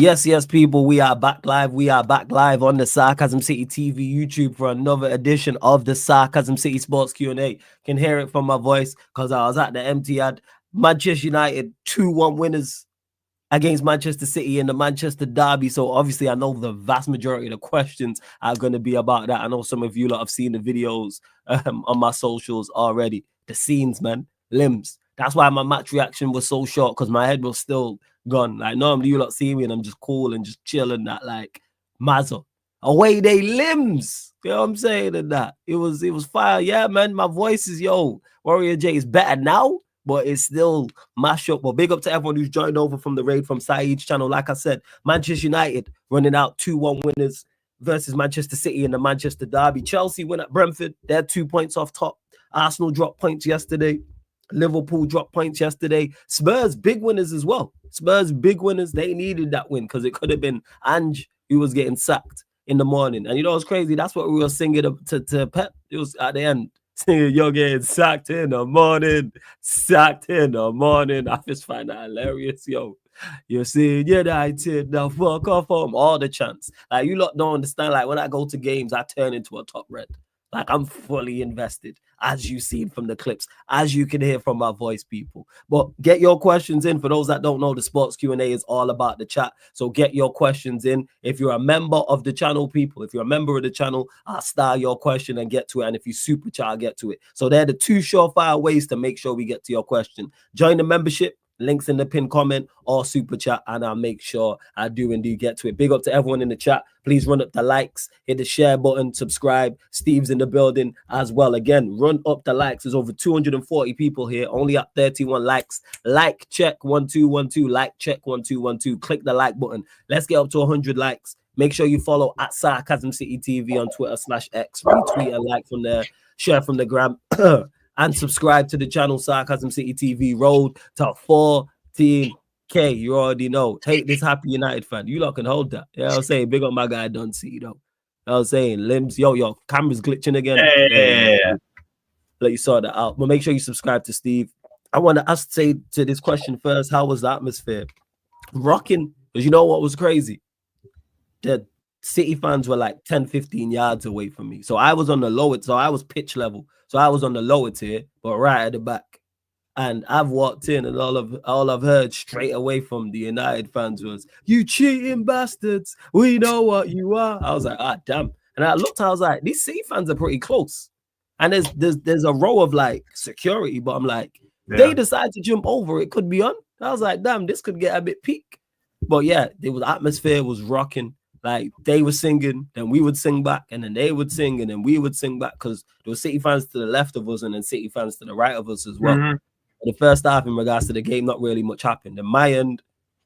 Yes, people, we are back live. We are back live on the Sarcasm City TV YouTube for another edition of the Sarcasm City Sports Q&A. Can hear it from my voice because I was at the Etihad. Manchester United 2-1 winners against Manchester City in the Manchester derby. So obviously I know the vast majority of the questions are going to be about that. I know some of you lot have seen the videos on my socials already. The scenes, man, limbs. That's why my match reaction was so short, because my head was still gone. Like, normally you lot see me and I'm just cool and just chilling, that like Mazza. Away they limbs. You know what I'm saying? And that it was fire. Yeah, man. My voice is Warrior J is better now, but it's still mash up. Well, big up to everyone who's joined over from the raid from Saeed's channel. Like I said, Manchester United running out 2-1 winners versus Manchester City in the Manchester derby. Chelsea win at Brentford. They're 2 points off top. Arsenal dropped points yesterday. Liverpool dropped points yesterday. Spurs, big winners as well. Spurs, big winners. They needed that win because it could have been Ange who was getting sacked in the morning. And you know what's crazy? That's what we were singing to Pep. It was at the end. You're getting sacked in the morning. Sacked in the morning. I just find that hilarious, yo. You're saying, United, the fuck off from all the chants. Like, you lot don't understand. Like, when I go to games, I turn into a top red. Like, I'm fully invested, as you've seen from the clips, as you can hear from my voice, people. But get your questions in. For those that don't know, the Sports Q&A is all about the chat. So get your questions in. If you're a member of the channel, people, if you're a member of the channel, I'll star your question and get to it. And if you super chat, I'll get to it. So they're the two surefire ways to make sure we get to your question. Join the membership. Links in the pinned comment or super chat, and I'll make sure I do indeed get to it. Big up to everyone in the chat. Please run up the likes, hit the share button, subscribe. Steve's in the building as well. Again, run up the likes. There's over 240 people here, only at 31 likes. Like check 1212. Like check 1212. Click the like button. Let's get up to 100 likes. Make sure you follow at Sarcasm City TV on Twitter/X. Retweet and like from there. Share from the gram. And subscribe to the channel Sarcasm City TV. Road to 14K. You already know. Take this, happy United fan. You lot can hold that. You know what I'm saying? Big up my guy, don't see, you know. You know what I'm saying? Limbs, yo, camera's glitching again. Yeah. Let you sort that out. But make sure you subscribe to Steve. I want to say to this question first, how was the atmosphere? Rocking. Because you know what was crazy? The City fans were like 10, 15 yards away from me. So I was on the lower, so I was pitch level. So I was on the lower tier, but right at the back. And I've walked in, and all I've heard straight away from the United fans was, "You cheating bastards. We know what you are." I was like, damn. And I looked, I was like, these City fans are pretty close. And there's a row of like security, but I'm like, they decide to jump over, it could be on. I was like, damn, this could get a bit peak. But yeah, the atmosphere was rocking. Like, they were singing, then we would sing back, and then they would sing, and then we would sing back, because there were City fans to the left of us and then City fans to the right of us as well. In the first half, in regards to the game, not really much happened. In my end,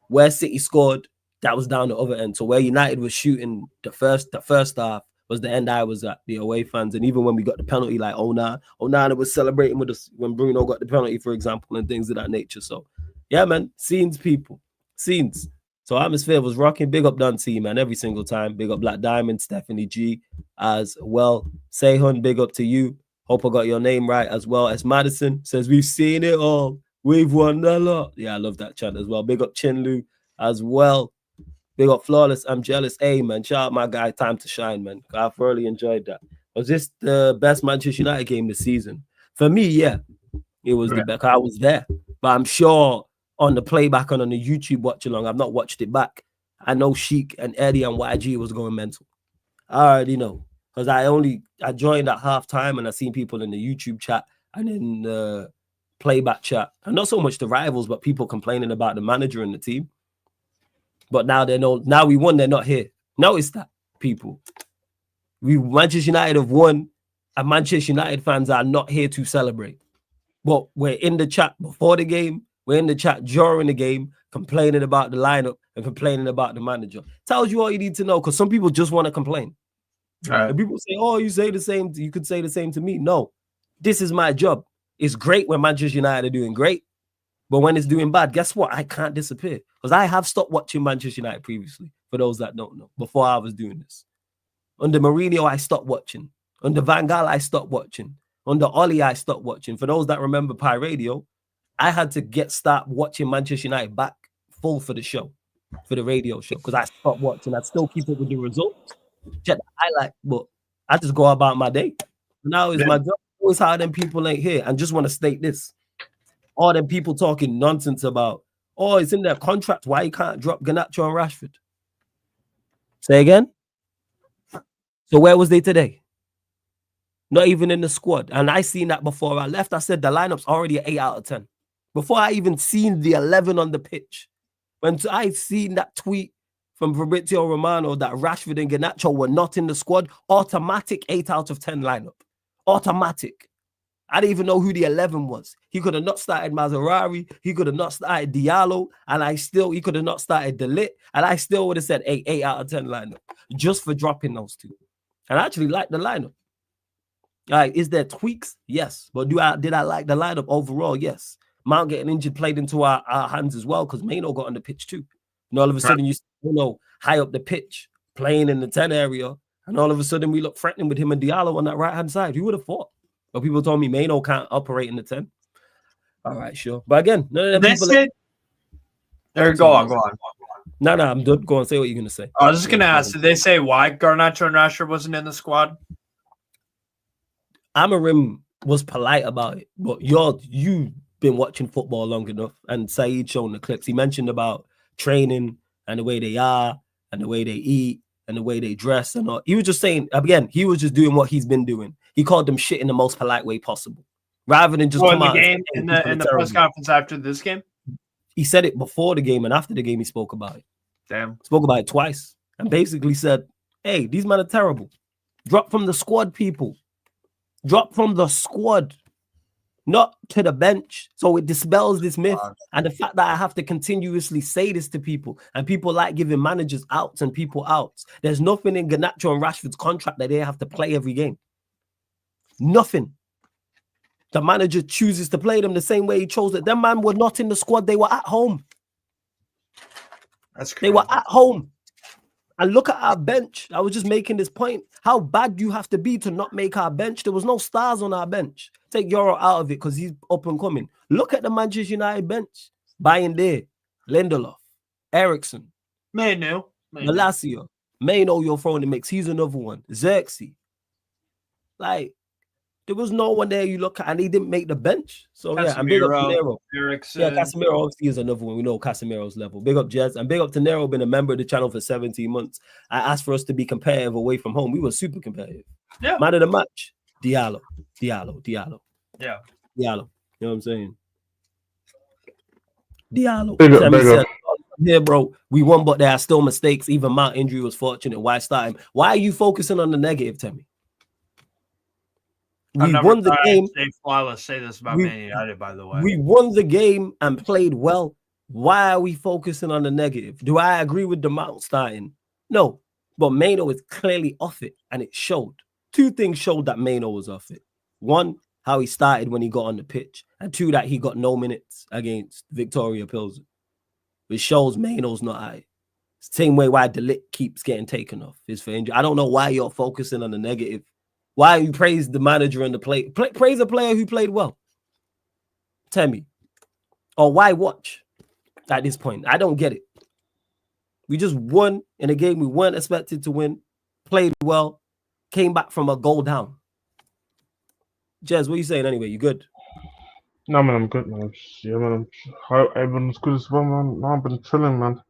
where City scored, that was down the other end. So where United was shooting the first half was the end I was at, the away fans. And even when we got the penalty, like Onana was celebrating with us when Bruno got the penalty, for example, and things of that nature. So yeah, man, scenes, people, scenes. So atmosphere was rocking. Big up Dante, man, every single time. Big up Black Diamond, Stephanie G as well. Sehun, big up to you. Hope I got your name right as well. As Madison says, we've seen it all. We've won a lot. Yeah, I love that chant as well. Big up Chinlu as well. Big up Flawless. I'm jealous. Hey, man, shout out my guy, Time to Shine, man. I thoroughly enjoyed that. Was this the best Manchester United game this season? For me, yeah. It was the best. I was there. But I'm sure on the playback and on the YouTube watch along, I've not watched it back. I know Sheik and Eddie and YG was going mental. I already know, because I joined at halftime and I seen people in the YouTube chat and in the playback chat, and not so much the rivals, but people complaining about the manager and the team. But now they know. Now we won. They're not here. Notice that, people. Manchester United have won, and Manchester United fans are not here to celebrate. But we're in the chat before the game. We're in the chat during the game, complaining about the lineup and complaining about the manager. Tells you all you need to know, because some people just want to complain. And people say, oh, you say the same. You could say the same to me. No, this is my job. It's great when Manchester United are doing great, but when it's doing bad, guess what? I can't disappear, because I have stopped watching Manchester United previously, for those that don't know, before I was doing this. Under Mourinho, I stopped watching. Under Van Gaal, I stopped watching. Under Oli, I stopped watching. For those that remember Pi Radio, I had to start watching Manchester United back full for the show. for the radio show because I stopped watching. I still keep up with the results, check the highlight, but I just go about my day. Now it's my job. Always how them people ain't here. And just want to state this: all them people talking nonsense about, oh, it's in their contract. Why you can't drop Garnacho and Rashford? Say again. So where was they today? Not even in the squad. And I seen that before I left. I said the lineup's already an 8 out of 10. Before I even seen the 11 on the pitch. When I seen that tweet from Fabrizio Romano that Rashford and Garnacho were not in the squad, automatic 8 out of 10 lineup. Automatic. I didn't even know who the 11 was. He could have not started Maserati. He could have not started Diallo. And he could have not started De Ligt. And I still would have said 8 out of 10 lineup. Just for dropping those two. And I actually like the lineup. Like, is there tweaks? Yes. But did I like the lineup overall? Yes. Mount getting injured played into our hands as well because Maino got on the pitch too. And all of a sudden, you know, high up the pitch, playing in the 10 area. And all of a sudden, we look threatening with him and Diallo on that right-hand side. Who would have thought? But people told me Maino can't operate in the 10. All right, sure. But again, none of them people... Go on. No, I'm done. Go on, say what you're going to say. I was just going to ask, did they say why Garnacho and Rashford wasn't in the squad? Amorim was polite about it, but you've been watching football long enough, and Saeed shown the clips. He mentioned about training and the way they are and the way they eat and the way they dress and all. He was just saying, again, he was just doing what he's been doing. He called them shit in the most polite way possible, rather than just come out in the press conference after this game. He said it before the game and after the game. He spoke about it. Damn, spoke about it twice and basically said, "Hey, these men are terrible. Drop from the squad, people. Drop from the squad, not to the bench." So it dispels this myth and the fact that I have to continuously say this to people, and people like giving managers outs and people outs. There's nothing in Garnacho and Rashford's contract that they have to play every game. Nothing. The manager chooses to play them the same way he chose it. Them man were not in the squad. They were at home. That's crazy. They were at home. And look at our bench. I was just making this point. How bad do you have to be to not make our bench? There was no stars on our bench. Take Euro out of it because he's up and coming. Look at the Manchester United bench. Bayern, Lindelof, Eriksson, Malacia, Maino, you're throwing the mix. He's another one. Xerxes. Like, there was no one there you look at, and he didn't make the bench. So, yeah, and big up to Nero. Eriksson. Yeah, Casemiro obviously is another one. We know Casemiro's level. Big up Jez, and big up to Nero, been a member of the channel for 17 months. I asked for us to be competitive away from home. We were super competitive. Yeah. Man of the match, Diallo. Yeah. Diallo. You know what I'm saying? Diallo. Big up. Here, bro, we won, but there are still mistakes. Even Mount injury was fortunate. Why start him? Why are you focusing on the negative, Temmie? We won the game. Flawless. Say this about Man United, by the way. We won the game and played well. Why are we focusing on the negative? Do I agree with the Mount starting? No, but Maino is clearly off it, and it showed. Two things showed that Maino was off it. One, how he started when he got on the pitch, and two, that he got no minutes against Victoria Pilsen, which shows Maino's not high. Same way why De Ligt keeps getting taken off is for injury. I don't know why you're focusing on the negative. Why you praise the manager and the praise a player who played well? Tell me. Or why watch at this point? I don't get it. We just won in a game we weren't expected to win, played well, came back from a goal down. Jez, what are you saying anyway? You good? No, man, I'm good, man. Yeah, man. Everyone's good as well, man. No, I've been chilling, man.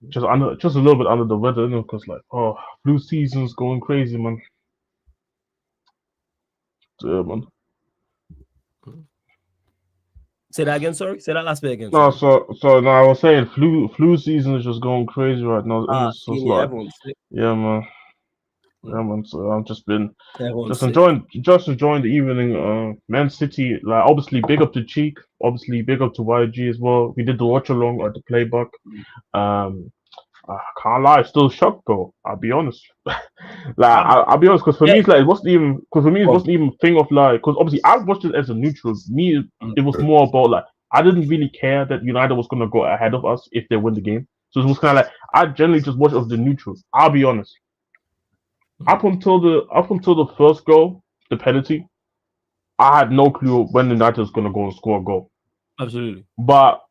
Just a little bit under the weather, you know, because flu season's going crazy, man. Yeah, man. Say that again, sorry? Say that last bit again. No, so no, I was saying flu season is just going crazy right now. Everyone's sick. Yeah, man. Yeah, man. So I've just been enjoying the evening. Man City, like obviously big up to Cheek, obviously big up to YG as well. We did the watch along at the playback. I can't lie, still shocked though. I'll be honest. I'll be honest, because for me it's like it wasn't even a thing of like, because obviously I watched it as a neutral. Me, it was more about like I didn't really care that United was gonna go ahead of us if they win the game. So it was kind of like I generally just watched it as the neutral. I'll be honest. Up until the first goal, the penalty, I had no clue when United was gonna go and score a goal. Absolutely. But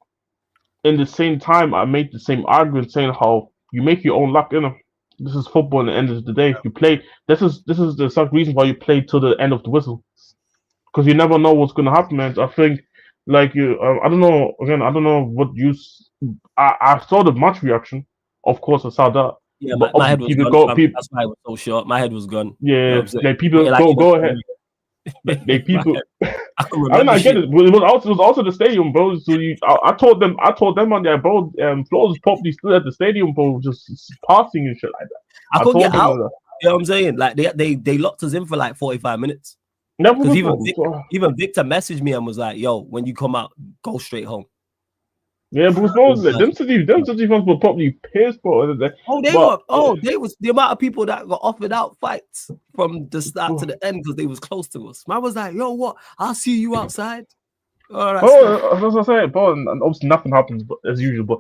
in the same time, I made the same argument saying how you make your own luck. This is football. At the end of the day, you play. This is the exact reason why you play till the end of the whistle, because you never know what's gonna happen, man. I think, like you, I don't know. Again, I don't know what you. I saw the match reaction. Of course, I saw that. Yeah, my head was gone. That's why I was so short. My head was gone. Yeah, like people go ahead. Like people. I mean, I get it. It was also the stadium, bro. So I told them on there, bro. Flo was probably still at the stadium, bro, just passing and shit like that. I couldn't get out. You know what I'm saying? Like they locked us in for like 45 minutes. Because even Victor messaged me and was like, "Yo, when you come out, go straight home." Yeah, because them city fans were probably pissed, bro. They was the amount of people that got offered out fights from the start to the end because they was close to us. Man was like, "Yo, what? I'll see you outside." All right. As I say, bro, and obviously nothing happens as usual. But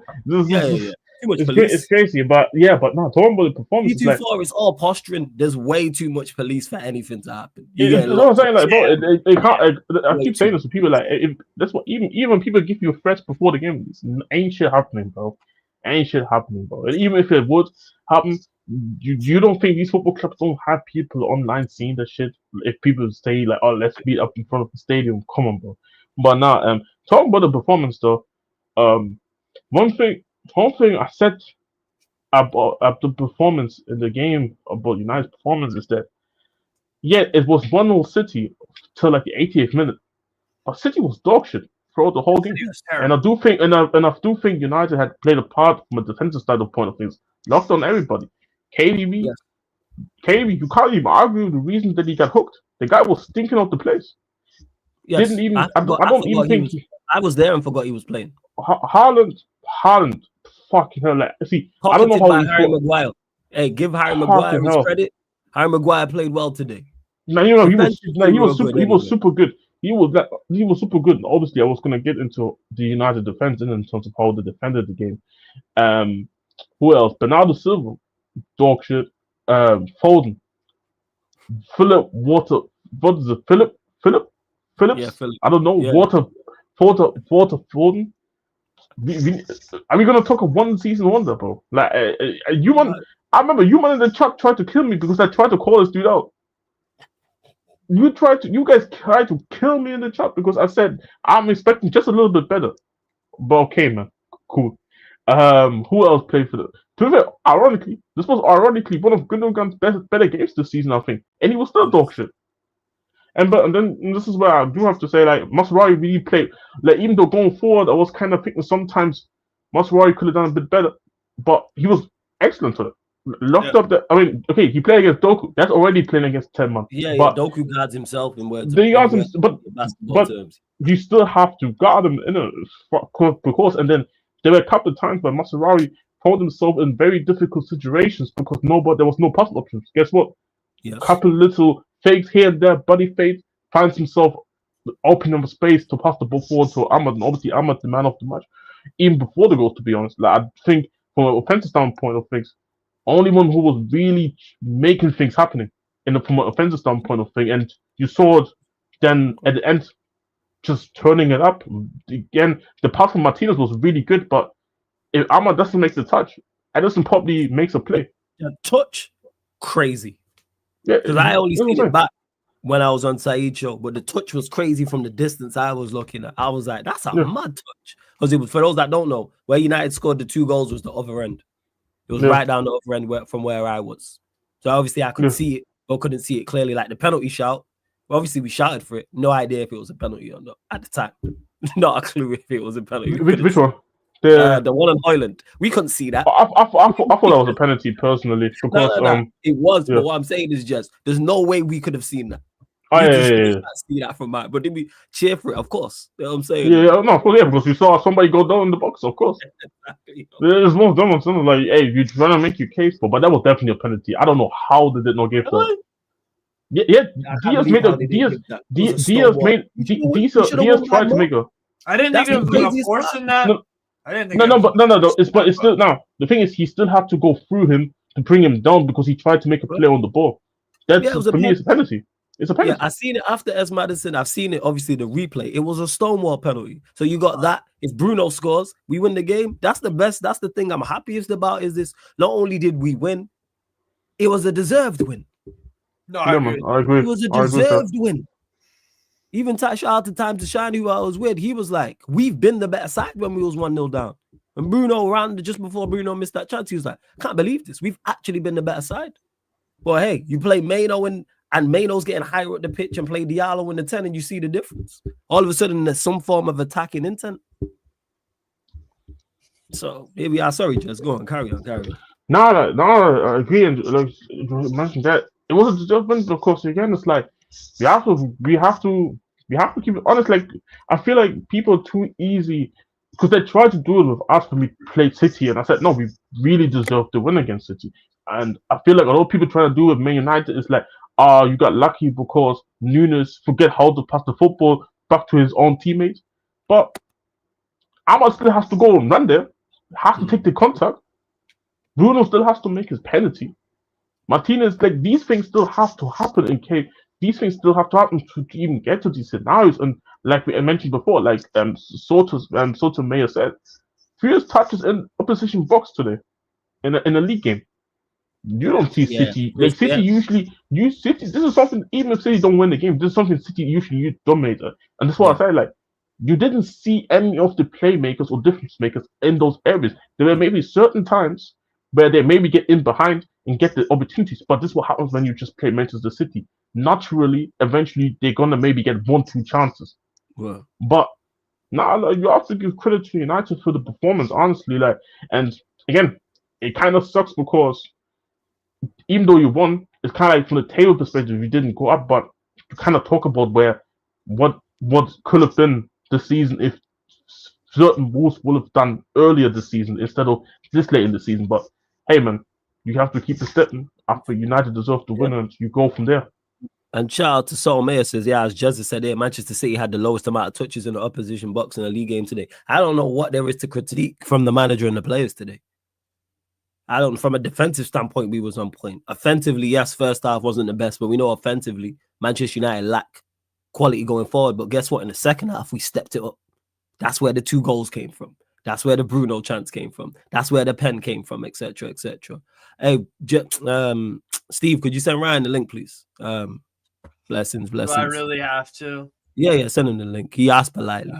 too much police. It's crazy, but no, talking about the performance. P24 is all posturing. There's way too much police for anything to happen. You know what I'm saying? Like, bro, they can't. I keep saying this to people. Like, that's what even people give you threats before the game. Ain't shit happening, bro. Ain't shit happening, bro. And even if it would happen, you don't think these football clubs don't have people online seeing that shit? If people say like, "Oh, let's meet up in front of the stadium," come on, bro. But now, talking about the performance though, one thing I said about the performance in the game, about United's performance, is that it was 1-0 City till like the 88th minute, but City was dog shit throughout the whole game. And I do think United had played a part from a defensive side of point of things, locked on everybody. KDB, you can't even argue the reason that he got hooked. The guy was stinking out the place. Yes. Didn't even. I don't even think I was there and forgot he was playing. Haaland, fucking hell! Like, see, I don't know how Harry Maguire. Hey, give Harry Maguire his credit. Harry Maguire played well today. No, he was super good. He was super good. Obviously, I was gonna get into the United defense in terms of how they defended the game. Who else? Bernardo Silva, dog shit. Foden, Philip. What is it? Phillips? Yeah, Philip. I don't know. Yeah. Water, Foden. Are we gonna talk of one season wonder, bro? Like you want? I remember you wanted the chat tried to kill me because I tried to call this dude out. You guys tried to kill me in the chat because I said I'm expecting just a little bit better. But okay, man, cool. Who else played for the? To be fair, ironically, this was one of Gundogan's better games this season, I think, and he was still dog shit. And then this is where I do have to say, like, Masraoui really played. Like, even though going forward, I was kind of thinking sometimes Masraoui could have done a bit better, but he was excellent for it. Locked up the. I mean, okay, he played against Doku. That's already playing against 10 man. Yeah, Doku guards himself in words. But you still have to guard him in because, and then there were a couple of times where Masraoui found himself in very difficult situations because there was no pass options. Guess what? Yes. Couple little fakes here and there, body fake, finds himself opening up space to pass the ball forward to Ahmad, and obviously Ahmad, the man of the match, even before the goal, to be honest. Like, I think from an offensive standpoint of things, only one who was really making things happening from an offensive standpoint of thing, and you saw it then at the end, just turning it up. Again, the pass from Martinez was really good, but if Ahmad doesn't make the touch, Ederson probably makes a play. Yeah, touch, crazy. Yeah, because I only seen it back when I was on Saeed show, but the touch was crazy from the distance I was looking at. I was like, that's a mad touch. Because it was, for those that don't know, where United scored the 2 goals was the other end. It was right down the other end from where I was. So obviously I could see it, but couldn't see it clearly. Like the penalty shout, obviously we shouted for it. No idea if it was a penalty or not at the time. Not a clue if it was a penalty. Which one? The one in Hoyland. We couldn't see that. I thought that was a penalty personally. Because, no. It was, but what I'm saying is just there's no way we could have seen that. Oh, see that from mine, but did we cheer for it? Of course. You know what I'm saying? Because we saw somebody go down in the box, of course. Exactly. There's no dumb on something like, hey, you're trying to make your case for, but that was definitely a penalty. I don't know how they did not give that. Diaz tried to make a. I didn't think it was a force in that. I didn't think. No. It's still now. The thing is, he still had to go through him to bring him down because he tried to make a play on the ball. That's for me, it's a penalty. It's a penalty. Yeah, I seen it after S. Madison. I've seen it, obviously, the replay. It was a stonewall penalty. So you got that. If Bruno scores, we win the game. That's the best. That's the thing I'm happiest about is this. Not only did we win, it was a deserved win. No, I agree. It was a deserved win. Even shout out to Time to Shine, who I was with. He was like, we've been the better side when we was 1-0 down. And Bruno ran just before Bruno missed that chance. He was like, I can't believe this. We've actually been the better side. Well, hey, you play Mano and Mano's getting higher at the pitch and play Diallo in the 10 and you see the difference. All of a sudden, there's some form of attacking intent. So, here we are. Sorry, just go on. Carry on. No, I agree. And like mentioned that, it wasn't a judgment, of course. Again, it's like, we have to keep it honest. Like, I feel like people are too easy because they tried to do it with us when we played City, and I said no, we really deserve to win against City. And I feel like a lot of people trying to do it with Man United is like, you got lucky because Nunes forget how to pass the football back to his own teammates. But Ahmad still has to go and run there, has to take the contact. Bruno still has to make his penalty. Martinez, like, these things still have to happen in case. These things still have to happen to even get to these scenarios. And like we mentioned before, like Sotomayor said, 3 touches in opposition box today in a league game. You don't see City. Like, City usually City. This is something, even if City don't win the game, this is something City usually dominate. And that's what I say. Like, you didn't see any of the playmakers or difference makers in those areas. There were maybe certain times where they maybe get in behind and get the opportunities. But this is what happens when you just play Manchester City. Naturally, eventually, they're gonna maybe get 1-2 chances. Wow. But now you have to give credit to United for the performance, honestly. Like, and again, it kind of sucks because even though you won, it's kind of like from the table perspective, you didn't go up. But you kind of talk about what could have been the season if certain moves would have done earlier this season instead of this late in the season. But hey, man, you have to keep it stepping. After United deserve to win, and you go from there. And shout out to Saul Mayer says, as Jezza said here, Manchester City had the lowest amount of touches in the opposition box in a league game today. I don't know what there is to critique from the manager and the players today. From a defensive standpoint, we was on point. Offensively, yes, first half wasn't the best, but we know offensively, Manchester United lack quality going forward. But guess what? In the second half, we stepped it up. That's where the 2 goals came from. That's where the Bruno chance came from. That's where the pen came from, etc., etc. Hey, Steve, could you send Ryan the link, please? Blessings. Do I really have to? Yeah, send him the link. He asked politely.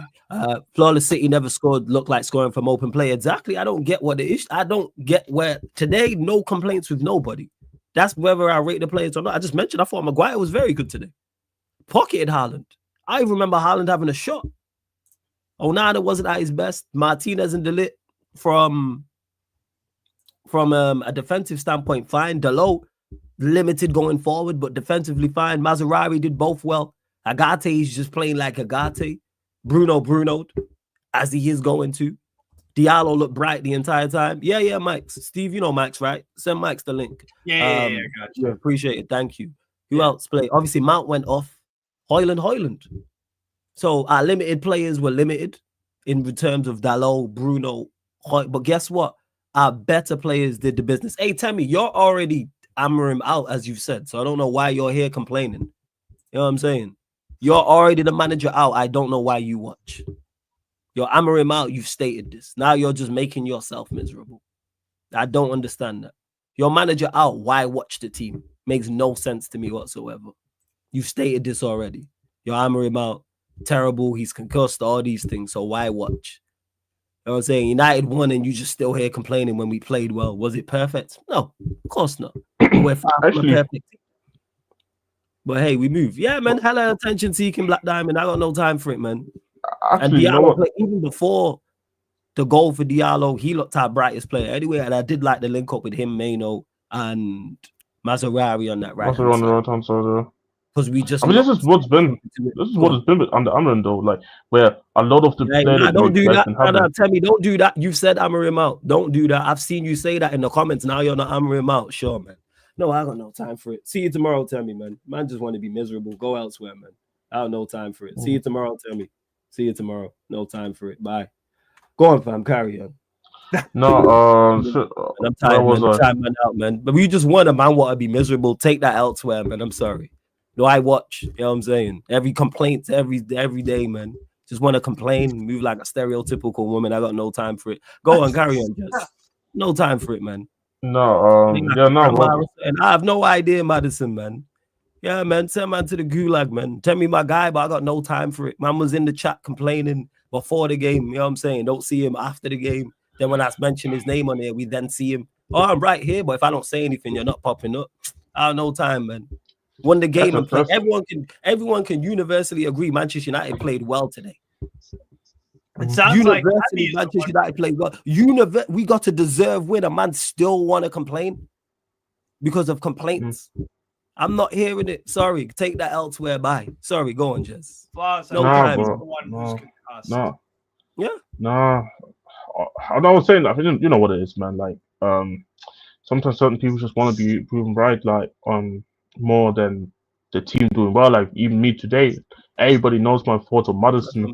Flawless City never scored, looked like scoring from open play. Exactly. I don't get what the issue. I don't get where today, no complaints with nobody. That's whether I rate the players or not. I just mentioned I thought Maguire was very good today. Pocketed Haaland. I remember Haaland having a shot. Onana wasn't at his best. Martinez and Delit from a defensive standpoint, fine. Dalot, limited going forward, but defensively fine. Mazraoui did both well. Agate is just playing like Agate. Bruno, as he is going to. Diallo looked bright the entire time. Yeah, Mike. Steve, you know Max, right? Send Max the link. Yeah, got you. Yeah, appreciate it. Thank you. Who else played? Obviously, Mount went off. Højlund. So our limited players were limited in terms of Dalot, Bruno. But guess what? Our better players did the business. Hey, Tammy, you're already Amorim out, as you've said. So I don't know why you're here complaining. You know what I'm saying? You're already the manager out. I don't know why you watch. You're Amorim out. You've stated this. Now you're just making yourself miserable. I don't understand that. Your manager out. Why watch the team? Makes no sense to me whatsoever. You've stated this already. Your Amorim out. Terrible. He's concussed. All these things. So why watch? You know what I'm saying? United won and you just still here complaining when we played well. Was it perfect? No, of course not. We're far from a perfect team. But hey, we move. Yeah, man. Hella attention seeking Black Diamond. I got no time for it, man. Actually, and Diallo played, even before the goal for Diallo, he looked our brightest player anyway. And I did like the link up with him, Mano, and Mazraoui on that right hand side. Because we just. I mean, this is what it's been under Amorim though. Like where a lot of the players. Don't do that. Tell me, don't do that. You've said Amorim out. Don't do that. I've seen you say that in the comments. Now you're not Amorim out. Sure, man. No, I got no time for it. See you tomorrow, Tammy, man. Man just want to be miserable. Go elsewhere, man. I have no time for it. See you tomorrow, Tammy. See you tomorrow. No time for it. Bye. Go on, fam. Carry on. No, I'm tired, man. I'm out, man. But we just want a man want to be miserable. Take that elsewhere, man. I'm sorry. do I watch? You know what I'm saying? Every complaint every day, man. Just want to complain, move like a stereotypical woman. I got no time for it. Go on, carry on, Jess. No time for it, man. No, and I have no idea, Madison, man. Yeah, man, send man to the gulag, man. Tell me my guy, but I got no time for it. Man was in the chat complaining before the game. You know what I'm saying? Don't see him after the game. Then when I mention his name on there, we then see him. Oh, I'm right here, but if I don't say anything, you're not popping up. I have no time, man. Won the game and play. Everyone can universally agree Manchester United played well today. It sounds like Manchester United played well. We got a deserved win. A man still want to complain because of complaints. I'm not hearing it. Sorry, take that elsewhere. Bye. Sorry, go on, Jess. No. Yeah. No. I was saying, I think you know what it is, man. Like, sometimes certain people just want to be proven right, like, more than the team doing well. Like, even me today, everybody knows my thoughts on Madison.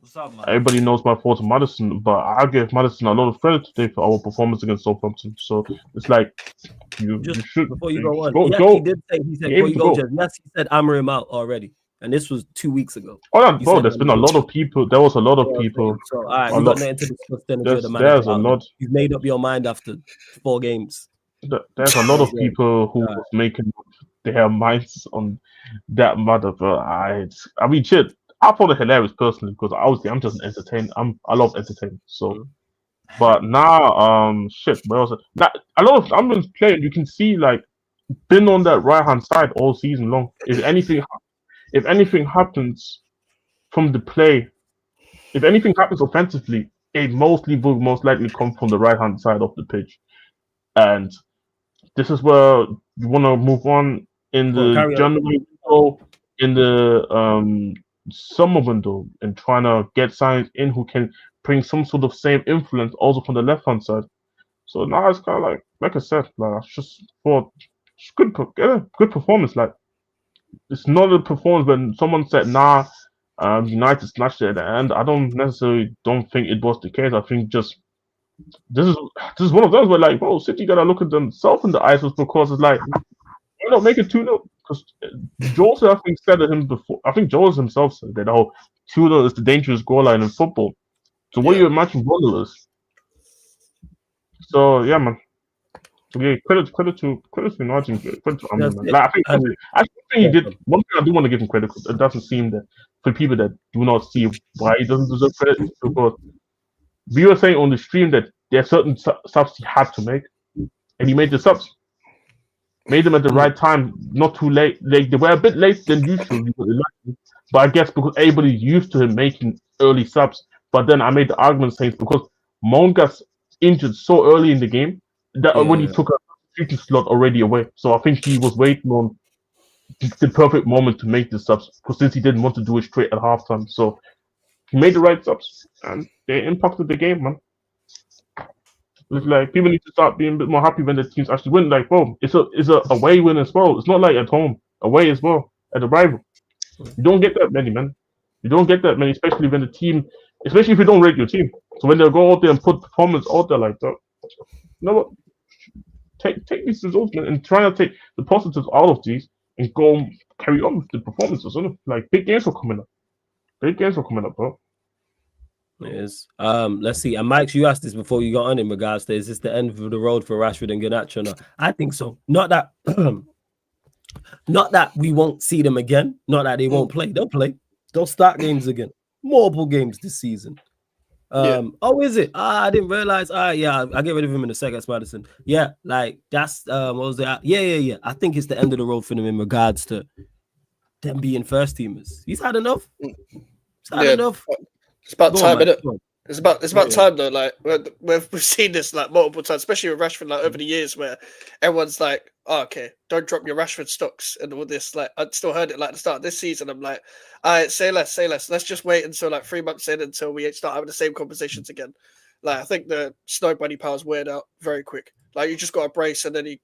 What's up, man? Everybody knows my thoughts on Madison, but I give Madison a lot of credit today for our performance against Southampton. So it's like you should before you go on. Yes, he did say before you go, Jeff. Yes, he said Amorim out already, and this was 2 weeks ago. Oh, no, bro, there's been a lot of people. There was a lot of people. So, all right, we got nothing to discuss then. There's a lot. You've made up your mind after 4 games. There's a lot of people who was making their minds on that matter, but I mean, shit. I found it hilarious personally because obviously I'm just entertained. I love entertainment. So, but now, shit. Where else? Now, a lot of I'm playing. You can see like been on that right hand side all season long. If anything happens from the play, if anything happens offensively, it mostly will most likely come from the right hand side of the pitch. And this is where you want to move on in the January window, in the summer window, and trying to get signings in who can bring some sort of same influence also from the left hand side. So now it's kind of like I said, like I just thought it's good performance. Like it's not a performance when someone said United snatched it at the end. I don't think it was the case. I think just this is one of those where like, bro, City gotta look at themselves in the eyes because it's like why not make it 2-0? Because Joel, I think, said it him before. I think Joel himself said that 2-0 is the dangerous goal line in football. So what do you imagine 1-0 is? So yeah, man. Yeah, credit to United, credit to Amorim, man. Like, I think he did one thing I do want to give him credit because it doesn't seem that for people that do not see why he doesn't deserve credit because we were saying on the stream that there are certain subs he had to make, and he made the subs. Made them at the right time, not too late. They were a bit late than usual, but I guess because everybody's used to him making early subs. But then I made the argument saying because Mount got injured so early in the game that already took a shooting slot already away. So I think he was waiting on the perfect moment to make the subs because since he didn't want to do it straight at halftime. So he made the right subs and they impacted the game, man. It's like people need to start being a bit more happy when the teams actually win. Like, bro, it's a away win as well. It's not like at home, away as well at the rival. You don't get that many, man. You don't get that many, especially when the team, especially if you don't rate your team. So when they go out there and put performance out there like that, you know what? Take these results, man, and try to take the positives out of these and go carry on with the performances. Like big games are coming up. Big games are coming up, bro. It is. Let's see. And Mike, you asked this before you got on in regards to is this the end of the road for Rashford and Garnacho? No, I think so. Not that we won't see them again. Not that they won't play. They'll play. They'll start games again. Multiple games this season. Oh, is it? I didn't realize. Yeah, I'll get rid of him in a second, Madison. Yeah, like that's what was that? Yeah. I think it's the end of the road for them in regards to them being first teamers. He's had enough. Enough. It's about time, isn't it? It's about time though. Like we've seen this like multiple times, especially with Rashford, like over the years, where everyone's like, "Oh, okay, don't drop your Rashford stocks," and all this. Like I still heard it like at the start of this season. I'm like, "All right, say less. Let's just wait until like 3 months in until we start having the same conversations again." Like I think the snow bunny powers weared out very quick. Like you just got to brace, and then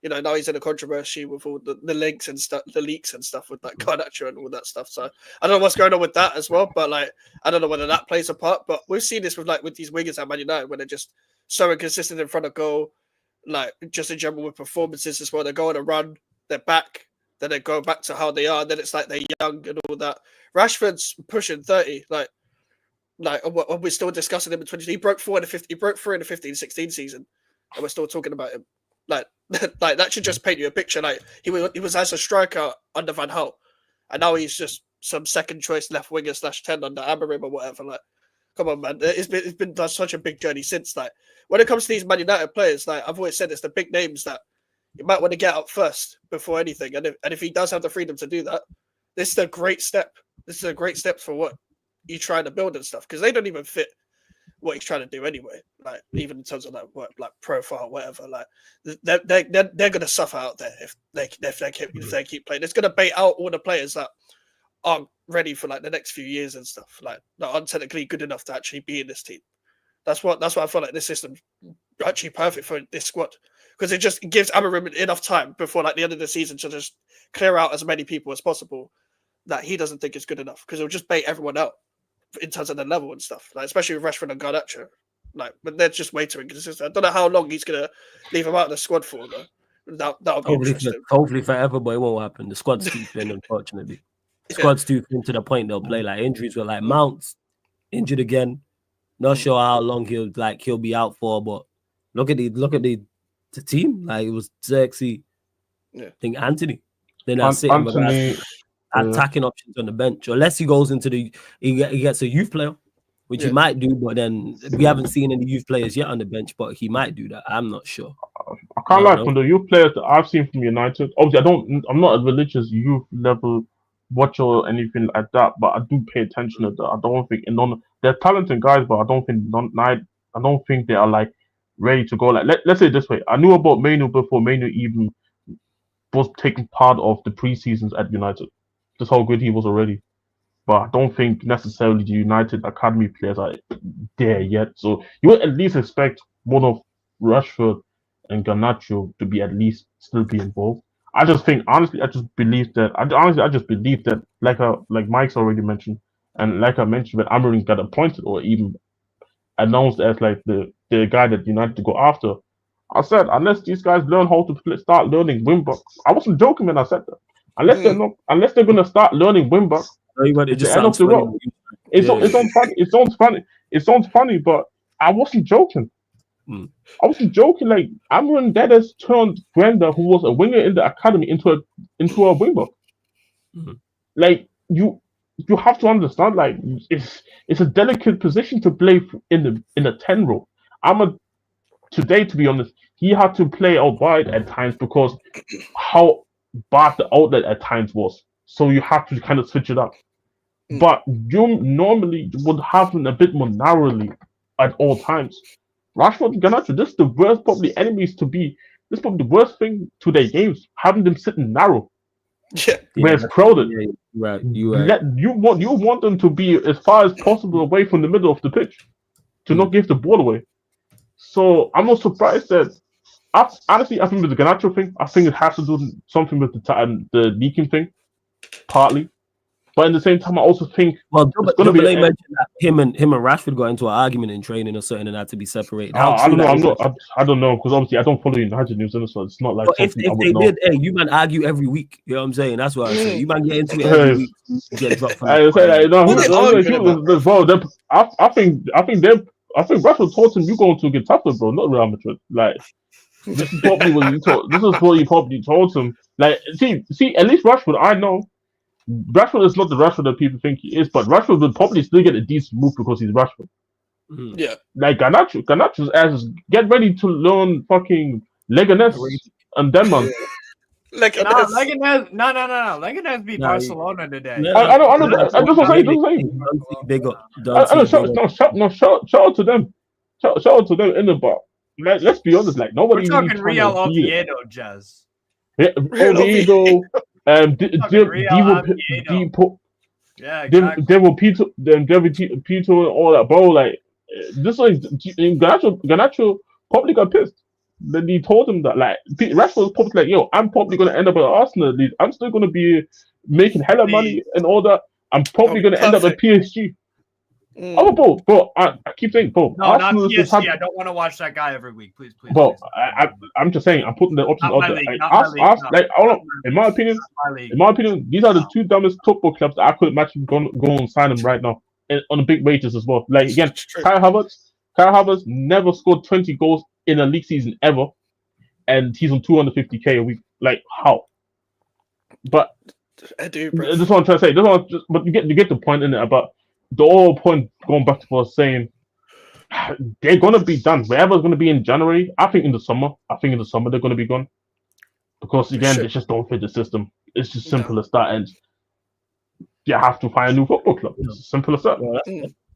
now he's in a controversy with all the links and stuff, the leaks and stuff with like Garnacho and all that stuff. So I don't know what's going on with that as well, but like I don't know whether that plays a part. But we've seen this with these wingers at Man United when they're just so inconsistent in front of goal, like just in general with performances as well. They go on a run, they're back, then they go back to how they are. And then it's like they're young and all that. Rashford's pushing 30. Like when we're still discussing him in 20. He broke 4 in the 50. He broke 3 in the 15-16 season, and we're still talking about him. Like that should just paint you a picture. Like he was as a striker under Van Gaal, and now he's just some second choice left winger /10 under Amorim or whatever. Like, come on, man. It's been such a big journey since. Like, when it comes to these Man United players, like I've always said, it's the big names that you might want to get up first before anything. And if he does have the freedom to do that, this is a great step. This is a great step for what he's trying to build and stuff, because they don't even fit what he's trying to do anyway. Like, even in terms of like work, like profile, whatever. Like, they're gonna suffer out there if they keep playing. It's gonna bait out all the players that aren't ready for like the next few years and stuff. Like, that aren't technically good enough to actually be in this team. That's why I feel like this system's actually perfect for this squad, because it just gives Amorim enough time before like the end of the season to just clear out as many people as possible that he doesn't think is good enough, because it'll just bait everyone out in terms of the level and stuff. Like, especially with Rashford and Garnacho. Like, but they're just way too inconsistent. I don't know how long he's gonna leave him out of the squad for, though. That'll be interesting. Hopefully forever, but it won't happen. The squad's too thin, unfortunately. The squad's too thin to the point they'll play like injuries were like Mount's injured again. Not sure how long he'll be out for, but look at the team. Like, it was Xerxes, I think Anthony. Then that's it. Anthony, attacking options on the bench, unless he goes into he gets a youth player, which he might do, but then we haven't seen any youth players yet on the bench, but he might do that. I'm not sure. I can't lie, from the youth players that I've seen from United, obviously I'm not a religious youth level watcher or anything like that, but I do pay attention to that. I don't think they're talented guys, but I don't think they are like ready to go. Like, let's say it this way, I knew about Mainu before Mainu even was taking part of the pre-seasons at United. Just how good he was already. But I don't think necessarily the United Academy players are there yet. So you would at least expect one of Rashford and Garnacho to be at least still be involved. I just think, honestly, I just believe that, like Mike's already mentioned, and like I mentioned, when Amorim got appointed or even announced as like the guy that United to go after, I said, unless these guys learn how to start learning wing back. I wasn't joking when I said that. Unless they're gonna start learning wing back, it just sounds funny. It sounds funny, but I wasn't joking. I wasn't joking. Like, Amorim Dedes turned Brenda, who was a winger in the academy, into a wing back. Like, you have to understand, like, it's a delicate position to play in a 10 role. Today, to be honest, he had to play out wide at times because how bad the outlet at times was. So you have to kind of switch it up. But you normally would have him a bit more narrowly at all times. Rashford and Garnacho, this is the worst probably enemies to be. This is probably the worst thing to their games, having them sitting narrow. Where it's crowded. You want them to be as far as possible away from the middle of the pitch to not give the ball away. So I'm not surprised that. Honestly, I think with the Garnacho thing, I think it has to do something with the leaking thing, partly. But at the same time, I also think mentioned that him and Rashford got into an argument in training or something and had to be separated. I don't know because obviously I don't follow United news, so it's not like if they did, hey, you man argue every week. You know what I'm saying? That's what I say. You man get into it every week. Get dropped from I think Rashford told him, "You going to get tougher, bro, not Real Madrid." Like, this is probably what you told. This is what you probably told him. Like, see, at least Rashford, I know. Rashford is not the Rashford that people think he is, but Rashford will probably still get a decent move because he's Rashford. Yeah. Like Garnacho's ass get ready to learn fucking Leganes and Denmark. Leganes. No. Leganes beat Barcelona today. I know. I just saying. Big up. Shout out to them. Shout out to them in the bar. Let's be honest. Like, nobody. We're talking Real Oviedo, Jazz. Yeah, Oviedo. Peter, all that, bro. Like, this like Garnacho probably got pissed. Then he told him that, like, Rashford was probably like, "Yo, I'm probably gonna end up at Arsenal. I'm still gonna be making hella money and all that. I'm probably gonna end up at PSG." Oh, bro, I keep saying, bro. No, not PSG. I don't want to watch that guy every week. Please. Bro, I'm just saying, I'm putting the options out there. In my opinion, these are the two dumbest football clubs that I could imagine go and sign them right now on the big wages as well. Like again, Kai Havertz never scored 20 goals in a league season ever, and he's on 250k a week. Like how? But I do, bro. This is what I'm trying to say. But you get the point in it about the whole point going back to what I was saying. They're gonna be done. Wherever's gonna be in January, I think in the summer they're gonna be gone. Because again, they just don't fit the system. It's just simple as that, and you have to find a new football club. It's as simple as that. Well,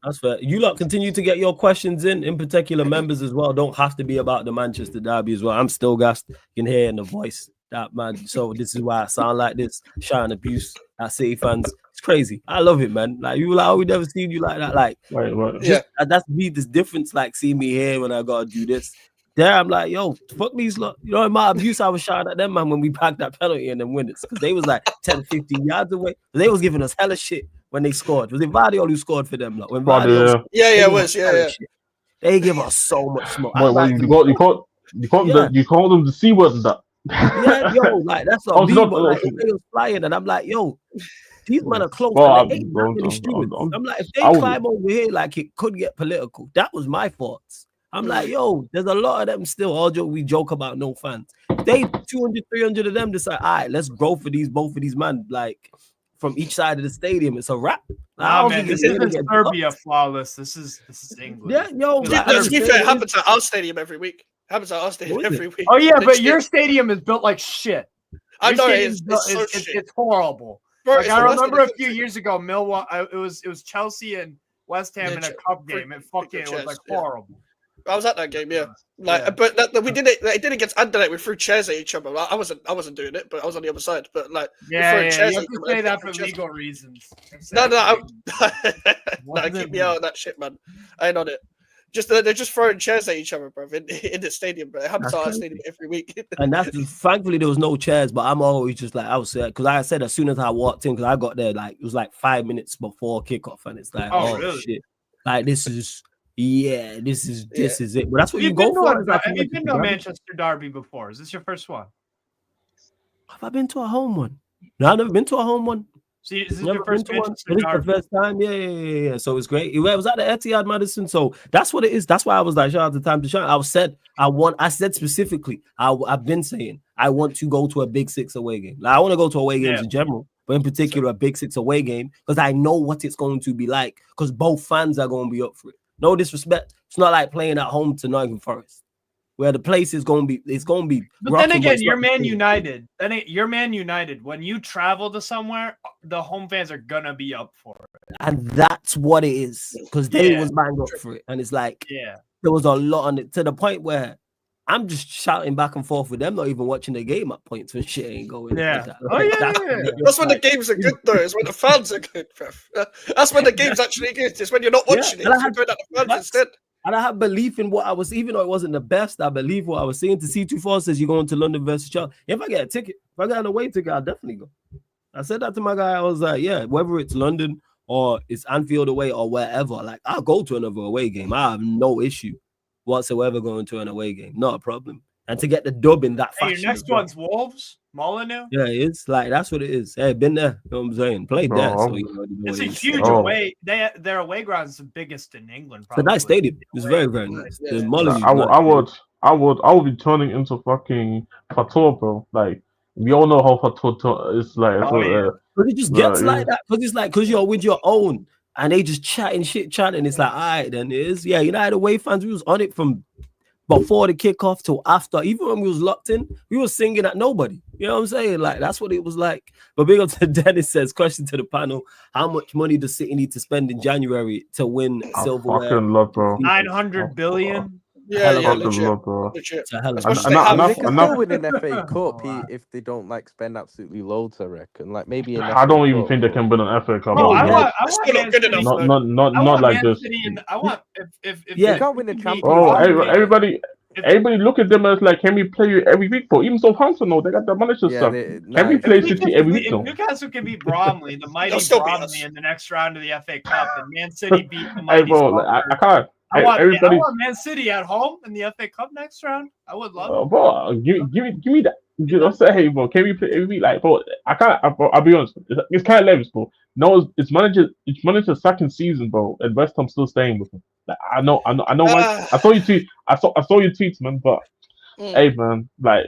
that's fair. You lot continue to get your questions in particular members as well. Don't have to be about the Manchester derby as well. I'm still gassed. You can hear in the voice that man. So this is why I sound like this, shouting abuse at City fans. It's crazy. I love it, man. Like you like, we never seen you like that. Like, that's me. This difference, like, see me here when I gotta do this. There, I'm like, yo, fuck these lot. You know, in my abuse, I was shouting at them, man, when we packed that penalty and then win it. Because they was like 10, 15 yards away. They was giving us hella shit when they scored. Was it Guardiola who scored for them? Like, when it was. They give us so much more. You call them the C word and that. Yeah, yo, like that's what me, but like, they was flying, and I'm like, yo, these men are close. And they ain't really stewards. I'm like, if they climb over here, like it could get political. That was my thoughts. I'm like, yo, there's a lot of them still. All we joke about no fans. They 200, 300 of them decide, all right, let's go for both of these men, like from each side of the stadium. It's a wrap. Man, this isn't Serbia flawless. This is England. Yeah, yo, it happens at our stadium every week. Oh yeah, but your stadium is built like shit. I know it's horrible. Bro, like, I remember a few years ago, Millwall. It was Chelsea and West Ham in a cup game, and it was like horrible. I was at that game, but we did it. Like, it did against Anderlecht. We threw chairs at each other. I wasn't doing it, but I was on the other side. But like, you have to say that for legal reasons. No, keep me out of that shit, man. I ain't on it. They're just throwing chairs at each other, bro, in the stadium. But it happens at our stadium every week. And that's thankfully there was no chairs, but I'm always just like, I was sad because I said as soon as I walked in, because I got there like it was like 5 minutes before kickoff, and it's like, really? Shit, like this is it. But that's what you go for. Have you been to a Manchester derby before? Is this your first one? Have I been to a home one? No, I've never been to a home one. See, is this your first Manchester derby? It's the first time. Yeah. So it's great. It was at the Etihad, Madison. So that's what it is. That's why I was like, shout out to Time to Shine. I said specifically, I've been saying I want to go to a Big Six away game. Like, I want to go to away games in general, but in particular a Big Six away game because I know what it's going to be like because both fans are going to be up for it. No disrespect. It's not like playing at home to Nottingham Forest, where the place is going to be. It's going to be. But then again, you're Man United. You're Man United. When you travel to somewhere, the home fans are gonna be up for it, and that's what it is because they was banged up for it, and it's like there was a lot on it to the point where I'm just shouting back and forth with them, not even watching the game at points when shit ain't going. Yeah. That's when the games are good, though. It's when the fans are good, bro. That's when the game's actually good. It's when you're not watching it. You're doing that to fans instead. And I have belief in what I was, even though it wasn't the best, I believe what I was saying. To C24 says you're going to London versus Chelsea. If I get a ticket, if I get an away ticket, I'll definitely go. I said that to my guy. I was like, yeah, whether it's London or it's Anfield away or wherever, like I'll go to another away game. I have no issue whatsoever going to an away game. Not a problem. And to get the dub in that fashion. Your next one's Wolves, Molineux. Yeah, it's like that's what it is. Hey, been there. You know what I'm saying? Played there. So it's a huge away. Their away ground is the biggest in England. Probably. It's a nice stadium. It's very, very nice. Yeah. I would be turning into fucking Fator, bro. Like we all know how Fator is like. But it just gets like that because it's like because you're with your own and they just chatting. It's like, all right, then it is. Yeah, United away fans, we was on it from before the kickoff till after. Even when we was locked in, we were singing at nobody. You know what I'm saying? Like that's what it was like. But big up to Dennis says, question to the panel: how much money does City need to spend in January to win silverware? Fucking love, bro. 900 billion. Legit. And still win an FA Cup if they don't like spend absolutely loads, I reckon. Like maybe I don't even think they can win an FA Cup. No, I want not like this. I want if you can't win a Champions. Oh, everybody everybody look at them as like, can we play you every week? But even Southampton, no, they got the manager stuff. Can we play City every week? If Newcastle can beat Bromley, the mighty Bromley in the next round of the FA Cup, and Man City beat the mighty. Hey, bro, I can't. I want Man City at home in the FA Cup next round. I would love it. Bro, give me that. You know, say, hey, bro, can we play every week? Like, bro, I can't. I'll be honest. It's kind of leverage, bro. No, it's manager's second season, bro, and West Ham's still staying with him. Like, I know. Man, I saw your tweet. I saw your tweets, man. But hey, man, like,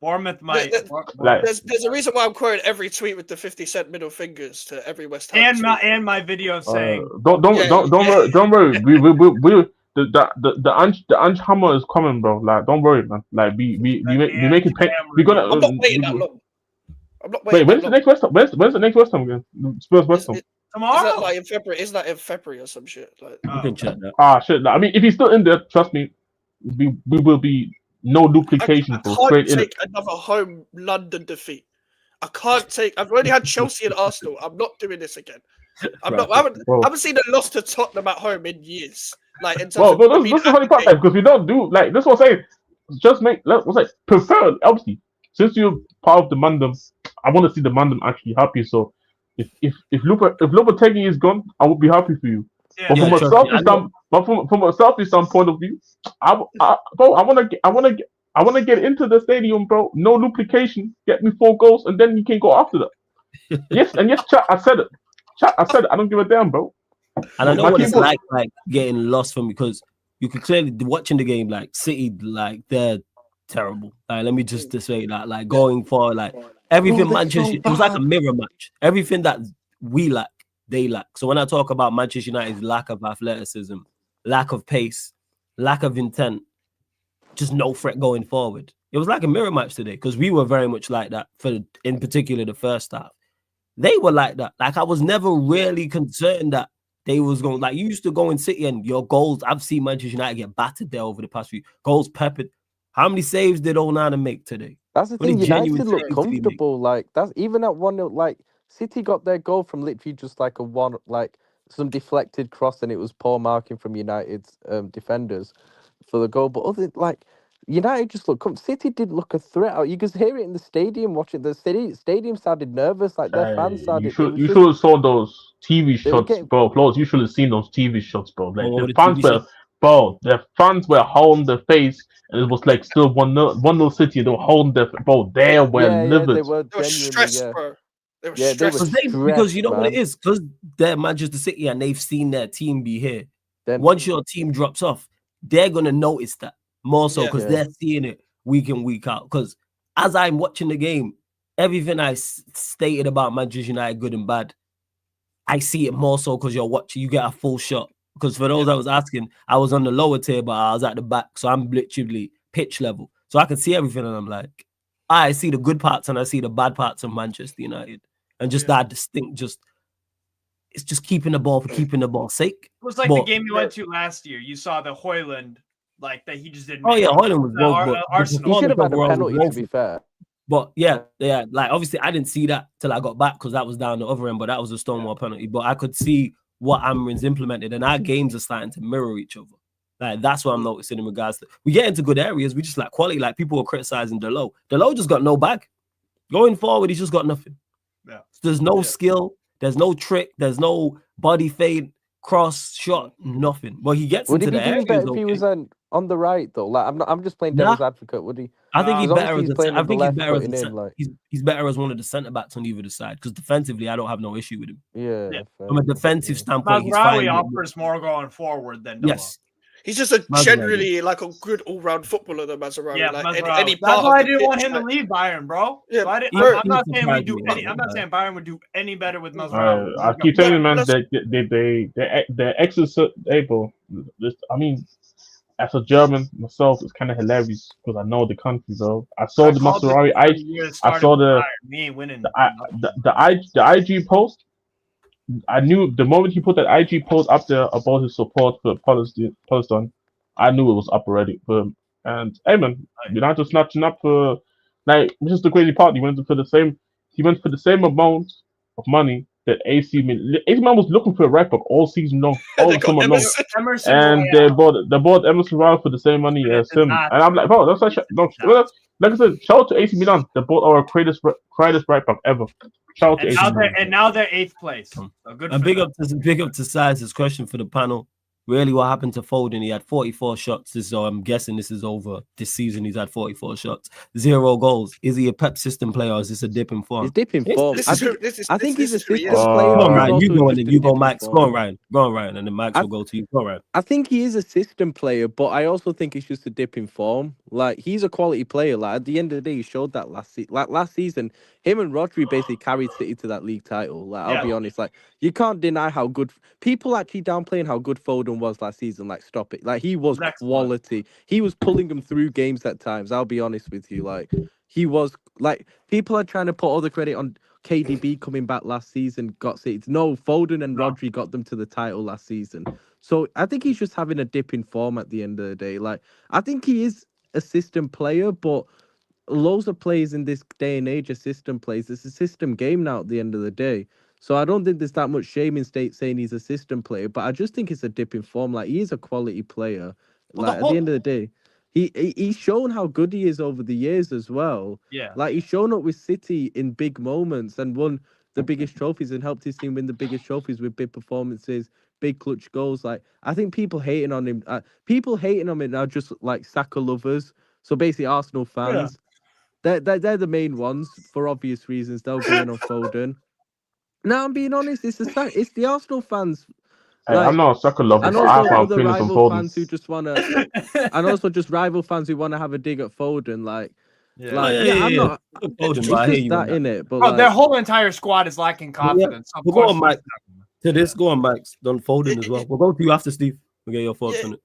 Bournemouth might. There's a reason why I'm quoting every tweet with the 50-cent middle fingers to every West Ham. And my video saying. Don't worry. We the Ange Hammer is coming, bro. Like, don't worry, man. Like, we make it pay. We're gonna. I'm not waiting that long. Wait, when's the next West Ham? When's the next West Ham again? Spurs West Ham. Tomorrow? Is that like in February? Isn't that in February or some shit? Like, you can check that. Shit. I mean, if he's still in there, trust me, we will be no duplication for straight in. I can't take another home London defeat. I can't take. I've already had Chelsea and Arsenal. I'm not doing this again. I haven't seen a loss to Tottenham at home in years. Like, in terms that's the funny part, because we don't do like this. What I'm saying, just prefer, obviously, since you're part of the Mandem, I want to see the Mandem actually happy. So if Lopetegui is gone, I will be happy for you. But from a selfish point of view, I want to get into the stadium, bro. No duplication. Get me 4 goals, and then you can go after that. yes, chat. I said it. I don't give a damn, bro. And I know what it's like getting lost from, because you could clearly watching the game, like City, like they're terrible. Like, let me just say that, like, going for like everything Manchester, it was like a mirror match. Everything that we lack, they lack. So when I talk about Manchester United's lack of athleticism, lack of pace, lack of intent, just no threat going forward, it was like a mirror match today, because we were very much like that in particular the first half. They were like that. Like, I was never really concerned that they was going, like, you used to go in City and your goals, I've seen Manchester United get battered there over the past few goals peppered. How many saves did Onana make today? That's the thing. United look comfortable. Like, that's even at 1-0. Like, City got their goal from literally just like some deflected cross, and it was poor marking from United's defenders for the goal. But United just looked. City did look a threat out. You could hear it in the stadium watching. The stadium sounded nervous. Like, their fans sounded. You should have saw those TV shots, bro. Applause. You should have seen those TV shots, bro. Like, the fans were holding their face, and it was like still 1-0 City. They were holding their, bro. They were livid. They were stressed, bro. They were stressed. Because you know what it is? Because they're Manchester City and they've seen their team be here. Once your team drops off, they're gonna notice that more so, because they're seeing it week in, week out. Because as I'm watching the game, everything I stated about Manchester United, good and bad, I see it more so because you're watching. You get a full shot. Because for those I was asking, I was on the lower tier, but I was at the back, so I'm literally pitch level, so I can see everything, and I'm like, I see the good parts and I see the bad parts of Manchester United, and just that distinct, it's just keeping the ball for keeping the ball's sake. It was like the game you went to last year. You saw the Højlund, like, that he just didn't. Oh yeah, Højlund was well, Arsenal. He should have had a penalty, to be fair. But yeah, like, obviously I didn't see that till I got back, because that was down the other end, but that was a Stonewall penalty. But I could see what Amorim's implemented, and our games are starting to mirror each other. Like, that's what I'm noticing in regards to, we get into good areas, we just lack quality. Like, people were criticizing Delo. Delo just got no bag. Going forward, he's just got nothing. Yeah. There's no skill, there's no trick, there's no body fade, cross, shot, nothing. But he gets into the areas. If he was on the right, though, like, I'm just playing devil's advocate. Would he? I think he's better he's better as one of the centre backs on either side, because defensively I don't have no issue with him. Yeah. From a defensive standpoint, he's fine. Offers more going forward than Noah. Yes. He's just generally like a good all-round footballer, though, Mazraoui. Yeah, like, any that's why I didn't want him to leave Bayern, bro. Yeah, I'm not saying Bayern would do any better with Mazraoui. I keep telling you, man, they exercise able. I mean, as a German myself, it's kind of hilarious because I know the country, though. I saw the Mazraoui. I saw the IG post. I knew the moment he put that IG post up there about his support for Palestine, I knew it was up already. And hey, man, United snatching up for, like, which is the crazy part. He went for the same amount of money that AC Milan was looking for a right back all season long, all summer long, Emerson and they bought Emerson Royal for the same money as him. And I'm like, bro, that's like, like I said, shout out to AC Milan. They bought our greatest right back ever. Shout out to AC Milan. And now they're 8th place. So good. And big up to Size's question for the panel. Really, what happened to Foden? He had 44 shots. So I'm guessing this is over. This season, he's had 44 shots, 0 goals. Is he a Pep system player or is this a dip in form? He's dipping form. I think he's a system player. Go on, Ryan. You go, Max. Go on, Ryan. Go on, Ryan. And then Max will go to you. Go on, Ryan. I think he is a system player, but I also think it's just a dip in form. Like, he's a quality player. Like, at the end of the day, he showed that last season. Him and Rodri basically carried City to that league title. Like, I'll be honest. Like, you can't deny how good people actually downplaying how good Foden was last season. Like, stop it. Like, he was quality. He was pulling them through games at times. I'll be honest with you. Like, he was like, people are trying to put all the credit on KDB coming back last season, got City. No, Foden and Rodri got them to the title last season. So I think he's just having a dip in form at the end of the day. Like, I think he is a system player, but loads of players in this day and age are system players. It's a system game now at the end of the day. So I don't think there's that much shame in saying he's a system player, but I just think it's a dip in form. Like, he is a quality player. Like, at the end of the day, he's shown how good he is over the years as well. Yeah. Like, he's shown up with City in big moments and won the biggest trophies and helped his team win the biggest trophies with big performances, big clutch goals. Like, I think people hating on him are just like Saka lovers. So basically, Arsenal fans, they're the main ones for obvious reasons. They'll go in on Foden. Now, I'm being honest, it's the Arsenal fans. Hey, I'm not a Saka lover, and so I have also my the opinions on rival Foden. fans who just wanna, and also just rival fans who wanna have a dig at Foden. Like, I'm not. Foden, It's but I hear just you that on in it. But Bro, like, their whole entire squad is lacking confidence. Of Go course, on, Max. To this, go on, Max. Don't Foden as well. We'll go to you after Steve. We'll get your thoughts on it.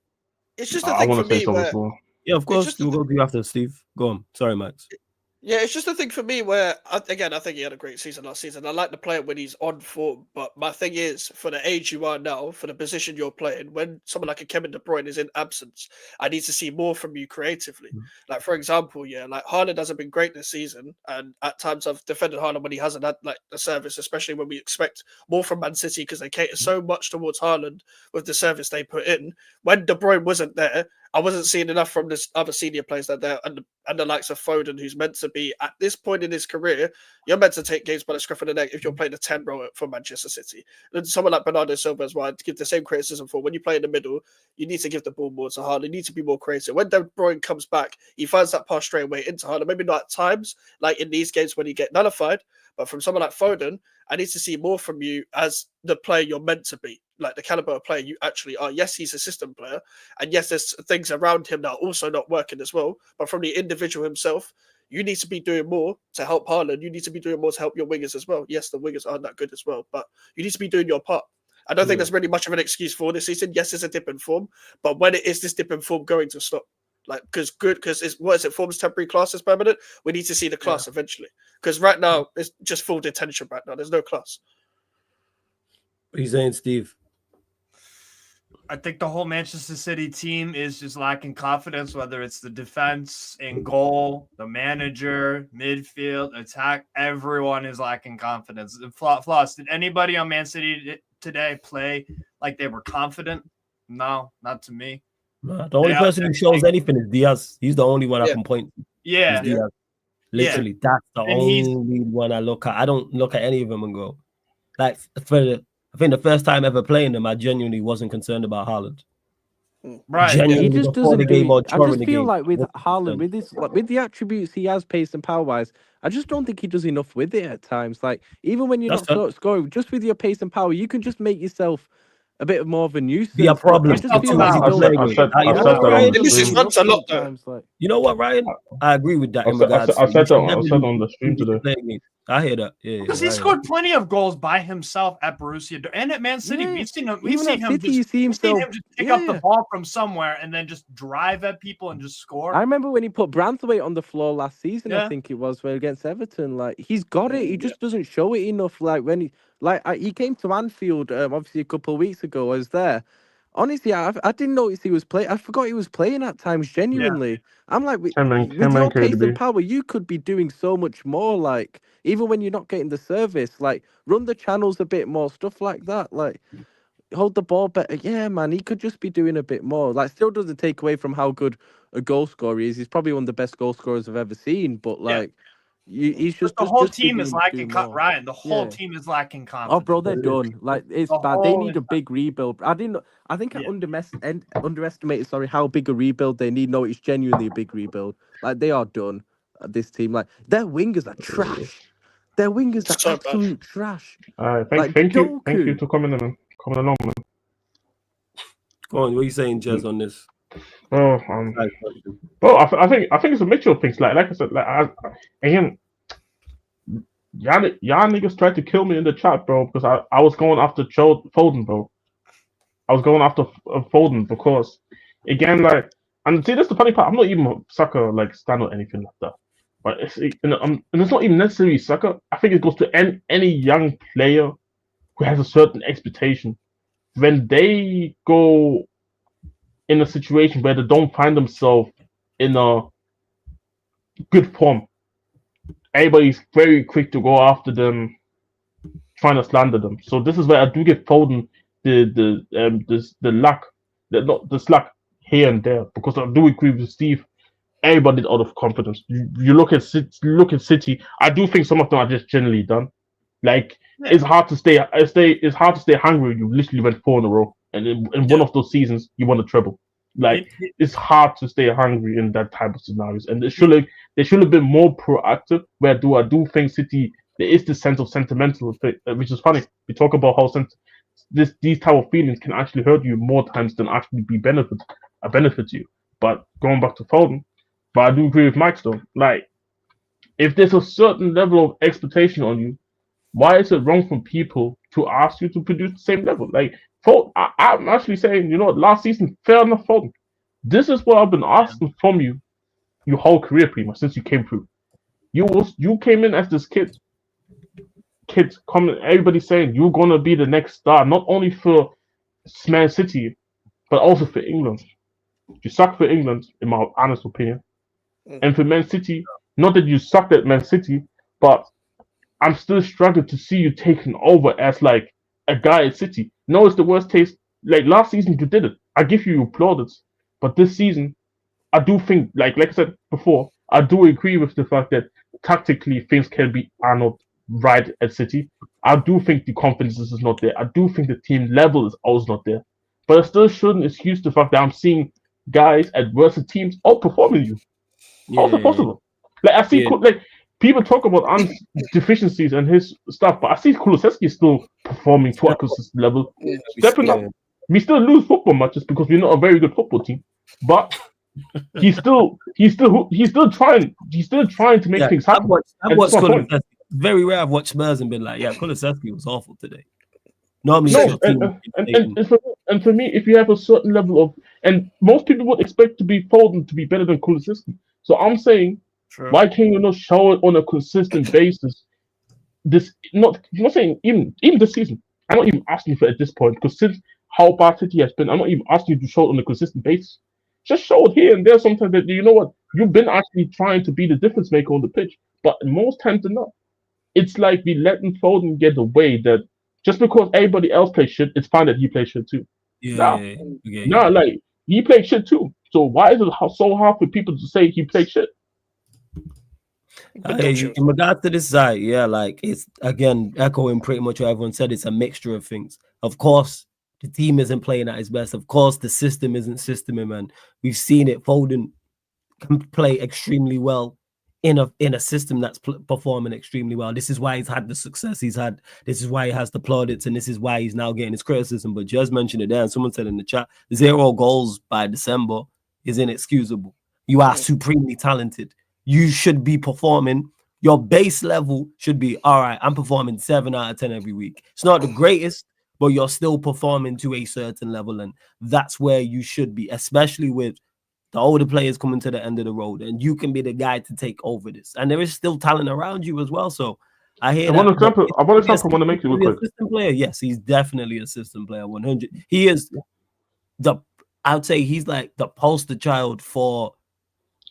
It's just a I thing want for to say me something where as well. Yeah, of course. We'll go to you after Steve. Go on. Sorry, Max. Yeah, it's just a thing for me where, again, I think he had a great season last season. I like to play him when he's on form, but my thing is, for the age you are now, for the position you're playing, when someone like a Kevin De Bruyne is in absence, I need to see more from you creatively. Like, for example, like Haaland hasn't been great this season, and at times I've defended Haaland when he hasn't had like the service, especially when we expect more from Man City because they cater so much towards Haaland with the service they put in. When De Bruyne wasn't there, I wasn't seeing enough from this other senior players that there and the likes of Foden, who's meant to be at this point in his career, you're meant to take games by the scruff of the neck if you're playing a 10 row for Manchester City. And someone like Bernardo Silva as well, I'd give the same criticism for. When you play in the middle, you need to give the ball more to Haaland. You need to be more creative. When De Bruyne comes back, he finds that pass straight away into Haaland. Maybe not at times, like in these games when you get nullified, but from someone like Foden, I need to see more from you as the player you're meant to be, like the caliber of player you actually are. Yes, he's a system player, and yes, there's things around him that are also not working as well. But from the individual himself, you need to be doing more to help Haaland. You need to be doing more to help your wingers as well. Yes, the wingers aren't that good as well, but you need to be doing your part. I don't think there's really much of an excuse for this season. Yes, it's a dip in form, but when is this dip in form going to stop? Like, because form's temporary, class is permanent. We need to see the class eventually. Because right now it's just full detention. Right now, there's no class. What are you saying, Steve? I think the whole Manchester City team is just lacking confidence, whether it's the defense, in goal, the manager, midfield, attack. Everyone is lacking confidence. Floss, did anybody on Man City today play like they were confident? No, not to me. No, the only person who shows anything is Diaz. He's the only one I can point to. Yeah. Diaz. Literally, that's the only one I look at. I don't look at any of them and go, like, I think the first time ever playing them, I genuinely wasn't concerned about Haaland. Right. He just doesn't do it. I just feel like with Haaland, with the attributes he has, pace and power-wise, I just don't think he does enough with it at times. Like, even when you're not scoring, just with your pace and power, you can just make yourself a bit more of a nuisance. Be a problem. I said that I agree with that. I said on the stream today. I hear that. Yeah, because he scored plenty of goals by himself at Borussia and at Man City. We've seen him. We've seen him just pick up the ball from somewhere and then just drive at people and just score. I remember when he put Branthwaite on the floor last season. I think it was against Everton. Like, he's got it. He just doesn't show it enough. Like when he came to Anfield, obviously a couple of weeks ago. I was there. Honestly, I didn't notice he was playing. I forgot he was playing at times. Genuinely, I'm like, with Him your and pace and KDB. power, you could be doing so much more. Like, even when you're not getting the service, like, run the channels a bit more, stuff like that. Like, hold the ball better. Yeah, man, he could just be doing a bit more. Like, still doesn't take away from how good a goal scorer he is. He's probably one of the best goal scorers I've ever seen. But like, he's But just the whole be team is doing lacking more. Ryan. The whole Yeah. team is lacking Oh, confidence. bro, they're done. Like, it's The bad. They whole need a big rebuild. I think I underestimated. Sorry, how big a rebuild they need. No, it's genuinely a big rebuild. Like, they are done. This team, like, their wingers are trash. Their wingers are So bad. absolute trash. Thank you for coming along, man. Go on, what are you saying, Jez, on this? Oh, I think it's a mixture of things. Like I said, again, y'all niggas tried to kill me in the chat, bro, because I was going after Foden, bro. I was going after Foden because, again, like, and see, that's the funny part. I'm not even a sucker like stan or anything like that. But and it's not even necessarily sucker. I think it goes to any young player who has a certain expectation. When they go in a situation where they don't find themselves in a good form, everybody's very quick to go after them, trying to slander them. So this is where I do give Foden the luck, the slack here and there, because I do agree with Steve. Everybody's out of confidence. You look at City. I do think some of them are just generally done. Like, it's hard to stay. It's hard to stay hungry. You literally went 4 in a row, and in one of those seasons you won a treble. Like, it's hard to stay hungry in that type of scenarios, and they should have been more proactive. Where I do think City, there is this sense of sentimental, which is funny. We talk about how these type of feelings can actually hurt you more times than actually be benefit to you. But going back to Foden, but I do agree with Mike though. Like, if there's a certain level of expectation on you, why is it wrong for people to ask you to produce the same level? Like, I'm actually saying, last season, fair enough, Foden. This is what I've been asking from you your whole career, pretty much, since you came through. You came in as this kid coming, everybody saying you're gonna be the next star, not only for Man City, but also for England. You suck for England, in my honest opinion. And for Man City, not that you sucked at Man City, but I'm still struggling to see you taking over as like a guy at City. No, it's the worst taste. Like, last season, you did it. I give you plaudits. But this season, I do think, like I said before, I do agree with the fact that tactically things are not right at City. I do think the confidence is not there. I do think the team level is also not there. But I still shouldn't excuse the fact that I'm seeing guys at worse teams outperforming you. How's it possible? Like, I see, like, people talk about deficiencies and his stuff, but I see Kulusevski still performing to a consistent level, stepping up. We still lose football matches because we're not a very good football team, but he's still trying to make things happen. I've watched Kulusevski. Very rare I've watched Spurs and been like, yeah, Kulusevski was awful today. Normally, and for me, if you have a certain level of, and most people would expect Foden to be better than Kulusevski. So I'm saying, why can't you not show it on a consistent basis? I'm not saying even this season. I'm not even asking for it at this point, because since how bad City has been, I'm not even asking you to show it on a consistent basis. Just show it here and there sometimes that, you know what, you've been actually trying to be the difference maker on the pitch, but most times than not, it's like we letting Foden get away that just because everybody else plays shit, it's fine that he plays shit too. Like, he played shit too. So why is it so hard for people to say he played shit? In regard to this side, like, it's again echoing pretty much what everyone said. It's a mixture of things. Of course, the team isn't playing at its best. Of course, the system isn't systeming, man. We've seen it. Foden can play extremely well in a system that's performing extremely well. This is why he's had the success he's had. This is why he has the plaudits, and this is why he's now getting his criticism. But just mentioned it there, and someone said in the chat, 0 goals by December is inexcusable. You are supremely talented. You should be performing. Your base level should be, all right, I'm performing 7 out of 10 every week. It's not the greatest, but you're still performing to a certain level, and that's where you should be, especially with the older players coming to the end of the road, and you can be the guy to take over this. And there is still talent around you as well. So I hear one example I want to make it real quick. Assistant player, yes, he's definitely a system player. 100. He is. I'd say he's like the poster child for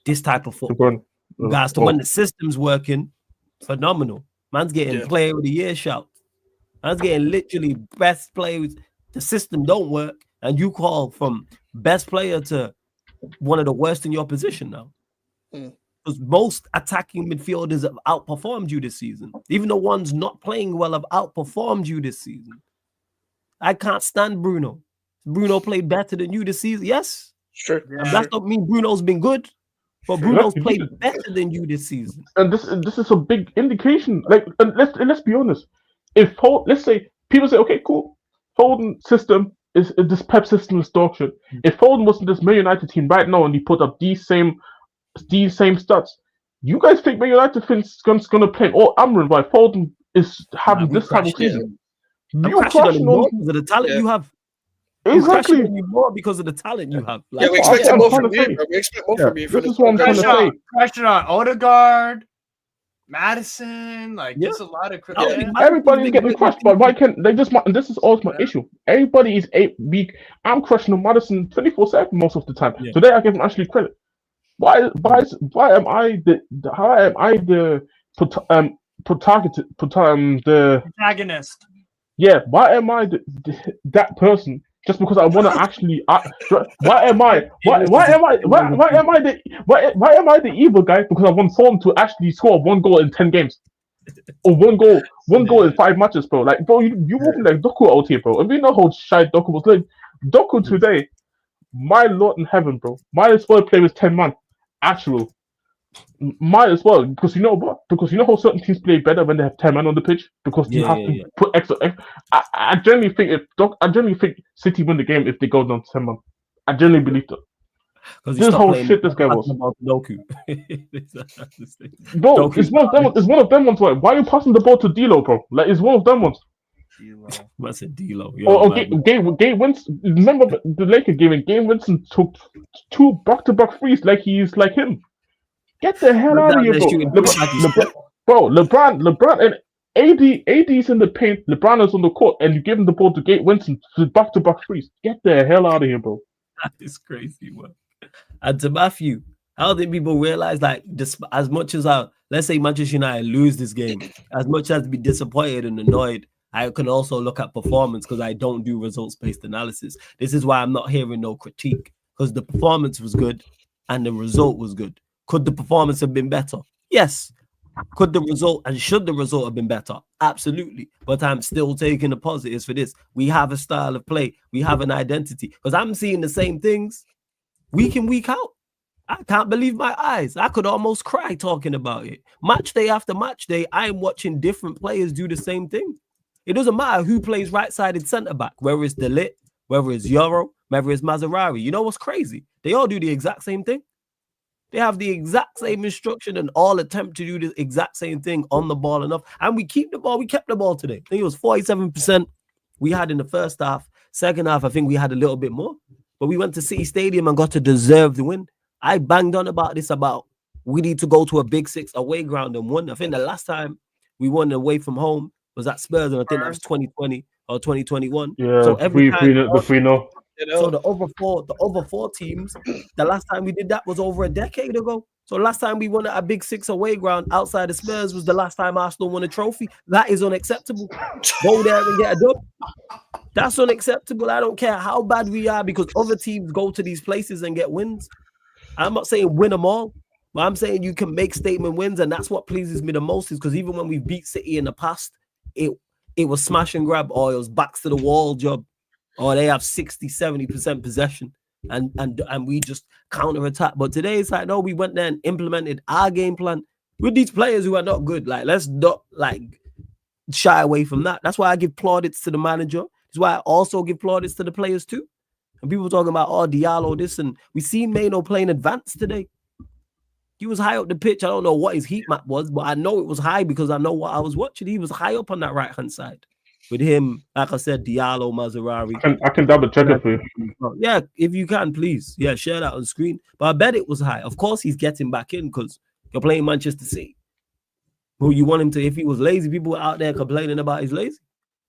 this type of football. Guys, when the system's working, phenomenal. Man's getting player of the year shout. Man's getting literally best players. The system don't work, and you call from best player to one of the worst in your position now. Because most attacking midfielders have outperformed you this season. Even the ones not playing well have outperformed you this season. I can't stand Bruno. Bruno played better than you this season. Yes. Sure. And that don't mean Bruno's been good, but Bruno's played better than you this season. And this is a big indication. Like, let's be honest. If let's say people say, okay, cool, Foden system is this Pep system is dog shit. If Foden was in this Man United team right now and he put up these same stats, you guys think Man United is gonna play all Amorim while Foden is having this type of season? You're crashing more because of the talent you have. Exactly. More because of the talent you have. Like, we expect more from you. We expect more from you. This is what I'm trying to say. Question on Odegaard, Madison, like there's a lot of everybody's getting crushed, but why can't they just? And this is also my issue. Everybody is weak. I'm crushing on Madison 24/7 most of the time. Today I give him actually credit. Why am I the protagonist? Yeah, why am I that person? Just because I want to actually, why am I the evil guy? Because I want Foden to actually score 1 goal in 10 games, or one goal in 5 matches, bro. Like, bro, you walking like Doku out here, bro. And we know how shy Doku was. Like, Doku today, my Lord in heaven, bro. Might as well play with 10 man, actual. Might as well, because you know what? Because you know how certain teams play better when they have 10 men on the pitch, because you have to put extra. I generally think City win the game if they go down to 10 men. I generally believe that. This whole shit this guy was. Doku. Bro, it's one of them ones. Why are you passing the ball to D'Lo, bro? Like, it's one of them ones. What's it, D'Lo? Game Winston. Remember the Lakers game? Game Winston took 2 back-to-back threes like he's like him. Get the hell out of here, bro. LeBron and AD's in the paint. LeBron is on the court, and you give him the ball to Gabe Winston to back-to-back threes. Get the hell out of here, bro. That is crazy, man. And to Matthew, I don't think people realize, like, as much as let's say Manchester United lose this game, as much as be disappointed and annoyed, I can also look at performance because I don't do results-based analysis. This is why I'm not hearing no critique, because the performance was good and the result was good. Could the performance have been better? Yes. Could the result and should the result have been better? Absolutely. But I'm still taking the positives for this. We have a style of play. We have an identity. Because I'm seeing the same things week in, week out. I can't believe my eyes. I could almost cry talking about it. Match day after match day, I'm watching different players do the same thing. It doesn't matter who plays right-sided centre-back, whether it's De Ligt, whether it's Euro, whether it's Mazzarri. You know what's crazy? They all do the exact same thing. They have the exact same instruction and all attempt to do the exact same thing on the ball enough. And we keep the ball. We kept the ball today. I think it was 47% we had in the first half. Second half, I think we had a little bit more. But we went to City Stadium and got to deserve the win. I banged on about this, about we need to go to a Big Six away ground and win. I think the last time we won away from home was at Spurs, and I think that was 2020 or 2021. Yeah, so every time, the 3-0. So the over four teams, the last time we did that was over a decade ago. So last time we won at a Big Six away ground outside of Spurs was the last time Arsenal won a trophy. That is unacceptable. Go there and get a dub. That's unacceptable. I don't care how bad we are, because other teams go to these places and get wins. I'm not saying win them all, but I'm saying you can make statement wins, and that's what pleases me the most, is because even when we beat City in the past, it was smash and grab, or it was backs to the wall job. Or they have 60-70% possession and we just counter-attack. But today it's like, no, we went there and implemented our game plan with these players who are not good. Like, let's not shy away from that. That's why I give plaudits to the manager. That's why I also give plaudits to the players too. And people talking about, oh, Diallo this, and we seen Mano playing advanced today. He was high up the pitch. I don't know what his heat map was, but I know it was high because I know what I was watching. He was high up on that right-hand side. With him, like I said, Diallo, Mazzarri. I can double check it for you. Yeah, if you can, please. Yeah, share that on the screen. But I bet it was high. Of course, he's getting back in because you're playing Manchester City. Who you want him to? If he was lazy, people were out there complaining about he's lazy.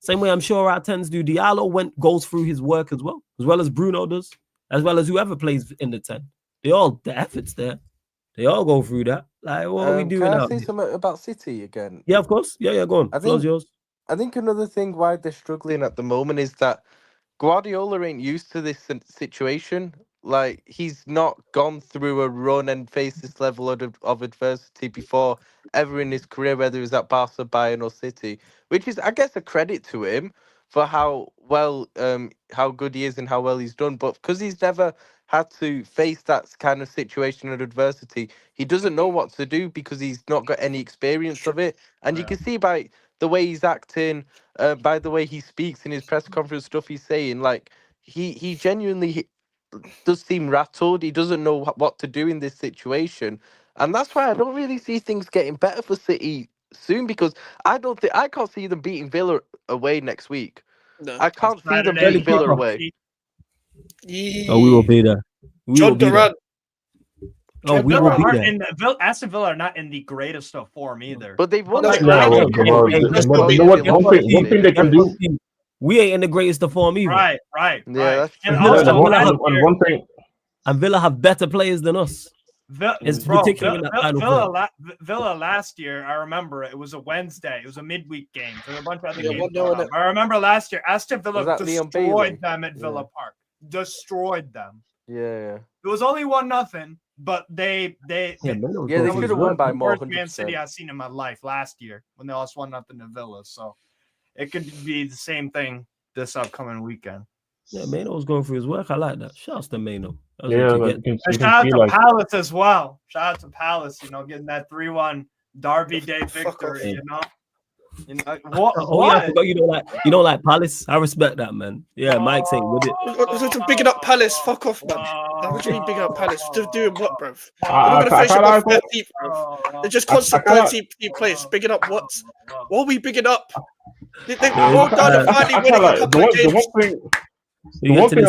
Same way I'm sure our 10s do. Diallo goes through his work as well as Bruno does, as well as whoever plays in the 10. The effort's there. They all go through that. Like, what are we doing Can I out say here? something about City again? Yeah, of course. Yeah, go on. Floor's yours. I think another thing why they're struggling at the moment is that Guardiola ain't used to this situation. Like, he's not gone through a run and faced this level of adversity before ever in his career, whether it was at Barca, Bayern, or City, which is, I guess, a credit to him for how good he is and how well he's done. But because he's never had to face that kind of situation and adversity, he doesn't know what to do because he's not got any experience of it. And you can see by the way he's acting, by the way he speaks in his press conference, stuff he's saying, like he genuinely does seem rattled. He doesn't know what to do in this situation, and that's why I don't really see things getting better for City soon, because I can't see them beating Villa away next week. No. I can't see them beating Villa away. Oh, we will be there. John Durant. Oh, we will be there. Aston Villa are not in the greatest of form either. But they've won. One thing they can do. We ain't in the greatest of form either. Right. Yeah, And also, one thing. And Villa have better players than us. Villa last year, I remember it was a Wednesday. It was a midweek game. So a bunch of other games. I remember last year, Aston Villa destroyed them at Villa Park. Destroyed them. Yeah. It was only 1-0, but they should have won by more. Worst Man City I've seen in my life last year when they lost 1-0 to Villa. So it could be the same thing this upcoming weekend. Yeah, Mano's going through his work. I like that. Shouts to Mano. Shout out to Palace as well. Shout out to Palace, getting that 3-1 Derby Day victory, What? Yeah, I forgot you don't like Palace. I respect that, man. Yeah, Mike's ain't with it. Bigging up Palace, fuck off, man. What do you mean bigging up Palace? They're doing what, bruv? They're just constant 13th place. Bigging up what? What are we bigging up? They walked down and finally winning a couple of games. The one thing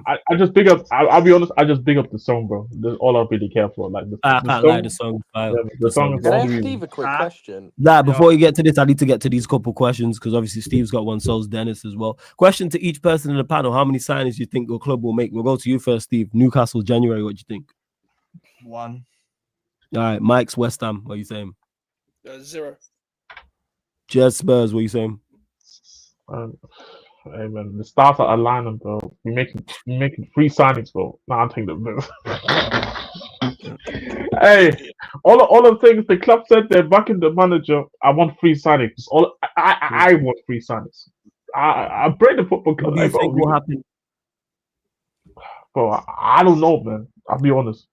I just big up. I'll be honest. I just big up the song, bro. That's all I really care for. Like I can't lie, the song. The song. Can I ask Steve a quick question? Before you get to this, I need to get to these couple questions because obviously Steve's got one. So's Dennis as well. Question to each person in the panel: how many signings do you think your club will make? We'll go to you first, Steve. Newcastle, January. What do you think? 1. All right, Mike's West Ham. What are you saying? 0. Jez Spurs. What are you saying? Hey man, the stars are aligning, bro. We making 3 signings, bro. Nah, I'm taking the Hey, all of the things the club said they're backing the manager. I want 3 signings. I want 3 signings. I pray the football club. What do you think will happen? Bro, I don't know, man. I'll be honest.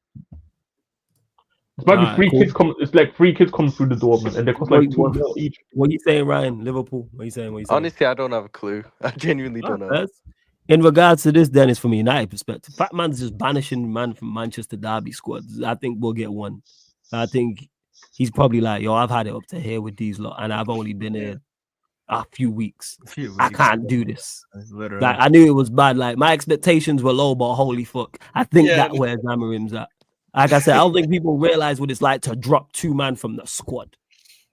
It's might be 3 kids coming. It's like 3 kids coming through the door, man, and they cost like 2 more each. What are you saying, Ryan? Liverpool. What are you saying? Honestly, I don't have a clue. I genuinely don't know. In regards to this, Dennis, from a United perspective, Fat Man's just banishing man from Manchester Derby squad. I think we'll get 1. I think he's probably like, yo, I've had it up to here with these lot, and I've only been here a few weeks. I can't do this. Literally. Like, I knew it was bad. Like, my expectations were low, but holy fuck, I think that's where Amorim's at. Like I said, I don't think people realize what it's like to drop 2 man from the squad.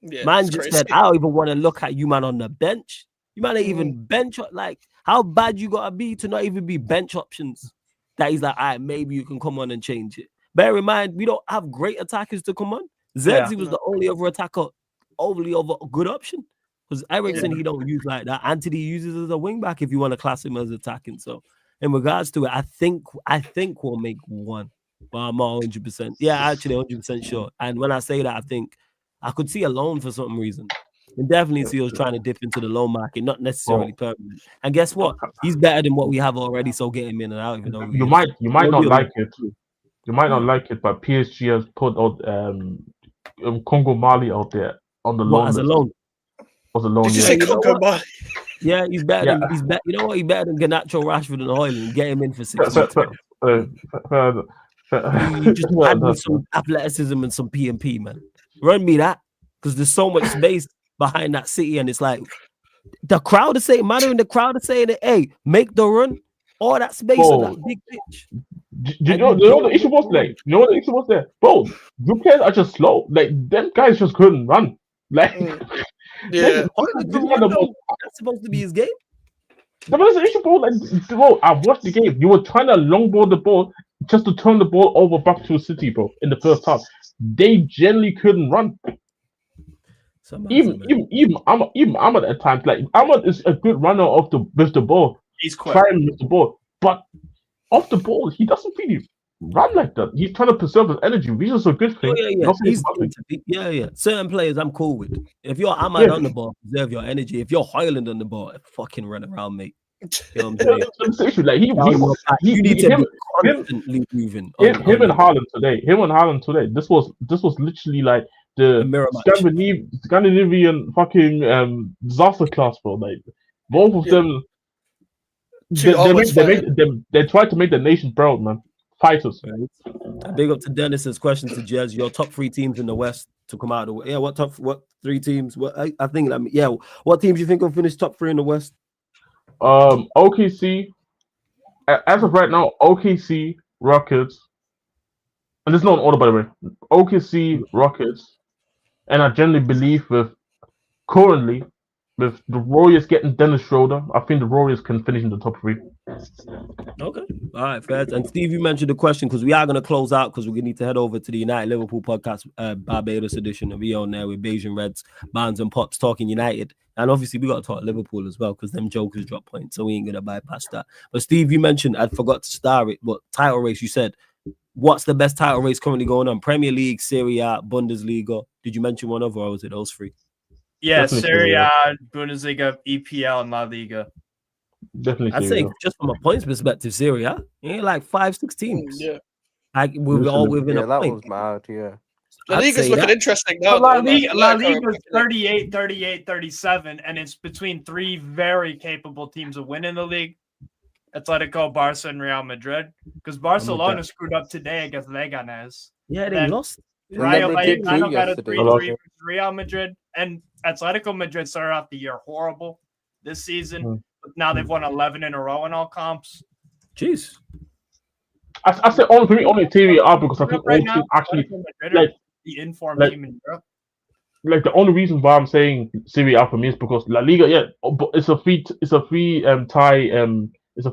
Yeah, man just said, I don't even want to look at you, man, on the bench. You man ain't even bench. Like, how bad you gotta be to not even be bench options? That he's like, all right, maybe you can come on and change it. Bear in mind, we don't have great attackers to come on. Zerzi was the only other attacker, overly over a good option. Because Ericsson, he don't use like that. Anthony uses as a wing back if you want to class him as attacking. So, in regards to it, I think we'll make 1. But I'm not 100%. Yeah, actually 100% sure. And when I say that, I think I could see a loan for some reason. And definitely see us trying to dip into the loan market, not necessarily permanent. And guess what? He's better than what we have already, so get him in and out. Even though you might not like it. You might not like it, but PSG has put out Congo Mali out there on the loan. As a loan. As a loan. Did you say Congo Mali? Yeah, he's better than you know what? He's better than Garnacho, Rashford, and Hoyland. Get him in for 6 weeks. You just add with some athleticism and some P&P, man. Run me that, because there's so much space behind that City, and it's like the crowd is saying, man, in the crowd is saying that, hey, make the run, all that space on that big pitch. You know the issue was like, bro. You players are just slow. Like them guys just couldn't run. Like Yeah. That's supposed to be his game. There was an issue, bro. Like, bro, I watched the game. You were trying to long ball the ball just to turn the ball over back to City, bro. In the first half, they generally couldn't run. Even Ahmad at times, like Ahmad is a good runner with the ball. He's quick. Trying with the ball, but off the ball, he doesn't really run like that. He's trying to preserve his energy, which is a good thing. Yeah. Certain players I'm cool with. If you're Ahmad on the ball, preserve your energy. If you're Højlund on the ball, fucking run around, mate. You know what I'm saying? Like you need to be constantly moving. Him and Haaland today. This was literally like the Scandinavian fucking disaster class, bro. Like both of them. They tried to make the nation proud, man. Fighters. Right. Big up to Dennis's question to Jez. Your top 3 teams in the West to come out of the West. Yeah, what 3 teams? I think what teams you think will finish top 3 in the West? OKC. As of right now, OKC, Rockets, and there's no order by the way. OKC, Rockets, and I generally believe currently with the Warriors getting Dennis Schroeder, I think the Warriors can finish in the top 3. Okay. All right, fair. And Steve, you mentioned the question because we are going to close out because we need to head over to the United Liverpool podcast, Barbados edition, and we on there with Bayesian Reds, Barnes and Pops talking United. And obviously, we got to talk Liverpool as well because them jokers drop points, so we ain't going to bypass that. But Steve, you mentioned, I forgot to star it, but title race, you said, what's the best title race currently going on? Premier League, Serie A, Bundesliga. Did you mention one other or was it those 3? Yeah, Serie A, Bundesliga, EPL, and La Liga. Definitely. I'd say just from a points perspective, Serie A, like 5-6 teams. Yeah. We're all within a that point. Was mad, yeah. La Liga's looking interesting now. La Liga's 38, 38, 37, and it's between 3 very capable teams of winning the league. Atletico, Barca, and Real Madrid. Because Barcelona screwed up today against Leganes. Yeah, they lost. Rayo Vallecano got a 3-3 with Real Madrid, and Atletico Madrid started off the year horrible this season, but now they've won 11 in a row in all comps. Jeez. I say only Serie A because I think all teams actually like the informed team in Europe. Like the only reason why I'm saying Serie A for me is because La Liga, it's a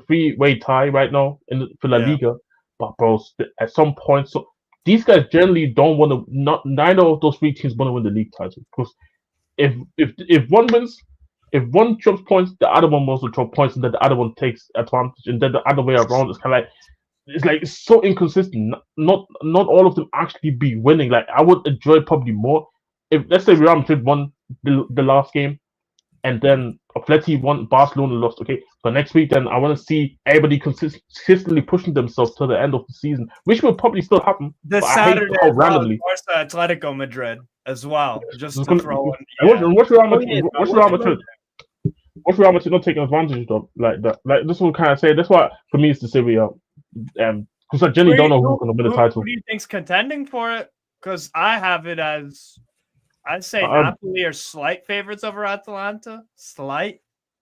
three-way tie right now for La Liga. But bro, at some point, so these guys generally don't want to. Neither of those 3 teams want to win the league title because if one wins, if one drops points, the other one wants to drop points, and then the other one takes advantage, and then the other way around. It's kind of like it's so inconsistent. Not all of them actually be winning. Like I would enjoy probably more if let's say Real Madrid won the last game, and then Atleti won, Barcelona lost. Okay, but next week then I want to see everybody consistently pushing themselves to the end of the season, which will probably still happen. This Saturday, randomly. Barca, Atletico Madrid as well. Just to throw in. What's Real Madrid? What's Real Madrid not taking advantage of like that? Like this one kind of say. That's why for me it's the Serie A, because I generally don't know who's going to win the title. Who do you think's contending for it? Because I have it as. I'd say Napoli are slight favorites over Atalanta. Slight.